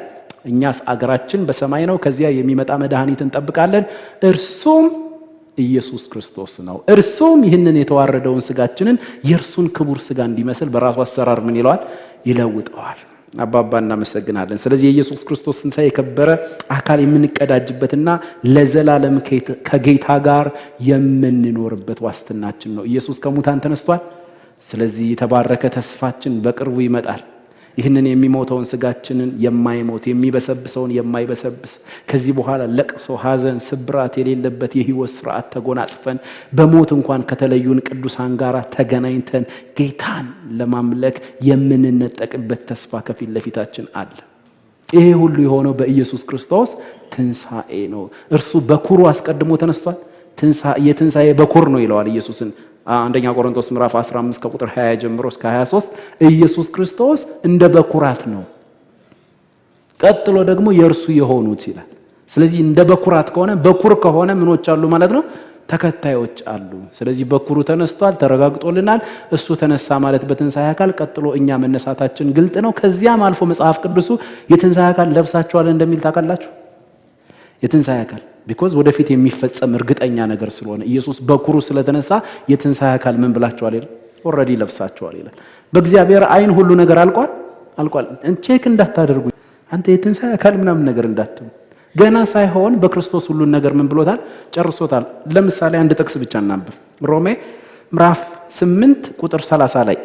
እኛስ አገራችን በሰማይ ነው፣ ከዚያ የሚመጣ መድኃኒትን እንጠብቃለን፣ እርሱም ኢየሱስ ክርስቶስ ነው። እርሱም ይህንን የተዋረደውን ስጋችንን የእርሱን ክቡር ስጋ እንዲመስል በራሱ አሰራር ምን ይለዋል? ይለውጠዋል። አባባ እናመሰግናለን። ስለዚህ የኢየሱስ ክርስቶስ ትንሣኤ የከበረ አካል የምንቀዳጅበትና ለዘላለም ከጌታ ጋር የምንኖርበት ዋስትናችን ነው። ኢየሱስ ከሙታን ተነስቷል። ስለዚህ የተባረከ ተስፋችን በቅርቡ ይመጣል። ይህንን የሚሞተውን ስጋችንን የማይሞት የሚበሰብሰውን የማይበሰብስ ከዚህ በኋላ ለቅሶ፣ ሐዘን፣ ስብራት የሌለበት የሕይወት ሥርዓት ተጎናጽፈን በሞት እንኳን ከተለዩን ቅዱሳን ጋር ተገናኝተን ጌታን ለማምለክ የምንነጠቅበት ተስፋ ከፊት ለፊታችን አለ። ይሄ ሁሉ የሆነው በኢየሱስ ክርስቶስ ትንሣኤ ነው። እርሱ በኩሩ አስቀድሞ ተነስቷል። የትንሣኤ በኩር ነው ይለዋል ኢየሱስን አንደኛ ቆሮንቶስ ምዕራፍ 15 ከቁጥር 20 ጀምሮ እስከ 23 ኢየሱስ ክርስቶስ እንደ በኩራት ነው። ቀጥሎ ደግሞ የእርሱ የሆኑት ይላል። ስለዚህ እንደ በኩራት ከሆነ በኩር ከሆነ ምኖች አሉ ማለት ነው? ተከታዮች አሉ። ስለዚህ በኩሩ ተነስቷል፣ ተረጋግጦልናል። እሱ ተነሳ ማለት በትንሣኤ አካል፣ ቀጥሎ እኛ መነሳታችን ግልጥ ነው። ከዚያም አልፎ መጽሐፍ ቅዱሱ የትንሣኤ አካል ለብሳችኋል እንደሚል ታውቃላችሁ። የትንሣኤ አካል ቢኮዝ ወደፊት የሚፈጸም እርግጠኛ ነገር ስለሆነ ኢየሱስ በኩሩ ስለተነሳ የትንሣኤ አካል ምን ብላችኋል ይላል? ኦልሬዲ ለብሳችኋል ይላል። በእግዚአብሔር አይን ሁሉ ነገር አልቋል። ቼክ እንዳታደርጉ አንተ የትንሣኤ አካል ምናምን ነገር እንዳትሉ። ገና ሳይሆን በክርስቶስ ሁሉን ነገር ምን ብሎታል? ጨርሶታል። ለምሳሌ አንድ ጥቅስ ብቻ እናንብብ። ሮሜ ምዕራፍ 8 ቁጥር 30 ላይ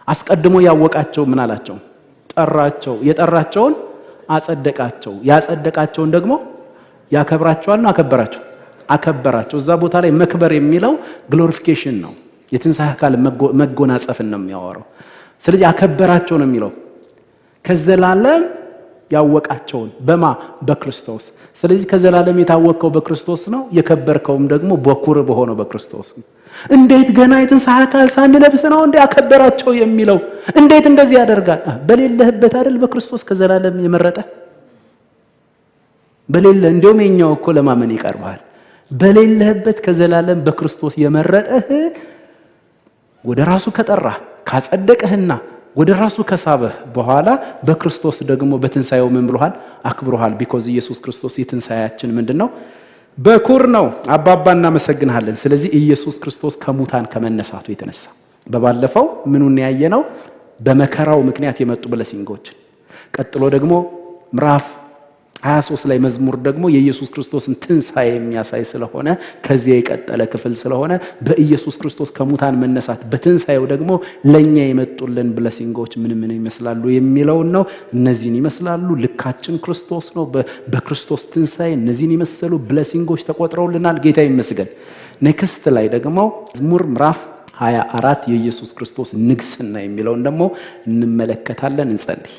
አስቀድሞ ያወቃቸው ምን አላቸው? ጠራቸው። የጠራቸውን አጸደቃቸው፣ ያጸደቃቸውን ደግሞ ያከብራቸዋል ነው። አከበራቸው። እዛ ቦታ ላይ መክበር የሚለው ግሎሪፊኬሽን ነው። የትንሣኤ አካል መጎናጸፍን ነው የሚያወራው። ስለዚህ አከበራቸው ነው የሚለው ከዘላለም ያወቃቸውን በክርስቶስ። ስለዚህ ከዘላለም የታወቀው በክርስቶስ ነው፣ የከበርከውም ደግሞ በኩር በሆነው በክርስቶስ ነው። እንዴት ገና የትንሣኤ አካል ሳንለብስ ነው እንዴ አከበራቸው የሚለው? እንዴት እንደዚህ ያደርጋል? በሌለህበት አይደል በክርስቶስ ከዘላለም የመረጠ በሌለ እንዲያውም የኛው እኮ ለማመን ይቀርባል። በሌለህበት ከዘላለም በክርስቶስ የመረጠህ ወደ ራሱ ከጠራህ ካጸደቀህና ወደ ራሱ ከሳበህ በኋላ በክርስቶስ ደግሞ በትንሣኤው ምን ብሎሃል? አክብሮሃል። ቢኮዝ ኢየሱስ ክርስቶስ የትንሣኤያችን ምንድነው? በኩር ነው። አባባ እናመሰግንሃለን። ስለዚህ ኢየሱስ ክርስቶስ ከሙታን ከመነሳቱ የተነሳ በባለፈው ምኑን ያየነው? በመከራው ምክንያት የመጡ ብለሲንጎች። ቀጥሎ ደግሞ ምዕራፍ 23 ላይ መዝሙር ደግሞ የኢየሱስ ክርስቶስን ትንሣኤ የሚያሳይ ስለሆነ ከዚያ የቀጠለ ክፍል ስለሆነ በኢየሱስ ክርስቶስ ከሙታን መነሳት በትንሣኤው ደግሞ ለኛ የመጡልን ብለሲንጎች ምን ይመስላሉ የሚለውን ነው። እነዚህን ይመስላሉ። ልካችን ክርስቶስ ነው። በክርስቶስ ትንሣኤ እነዚህን የመሰሉ ብለሲንጎች ተቆጥረውልናል። ጌታ ይመስገን። ኔክስት ላይ ደግሞ መዝሙር ምዕራፍ 24 የኢየሱስ ክርስቶስ ንግስና የሚለውን ደግሞ እንመለከታለን። እንጸልይ።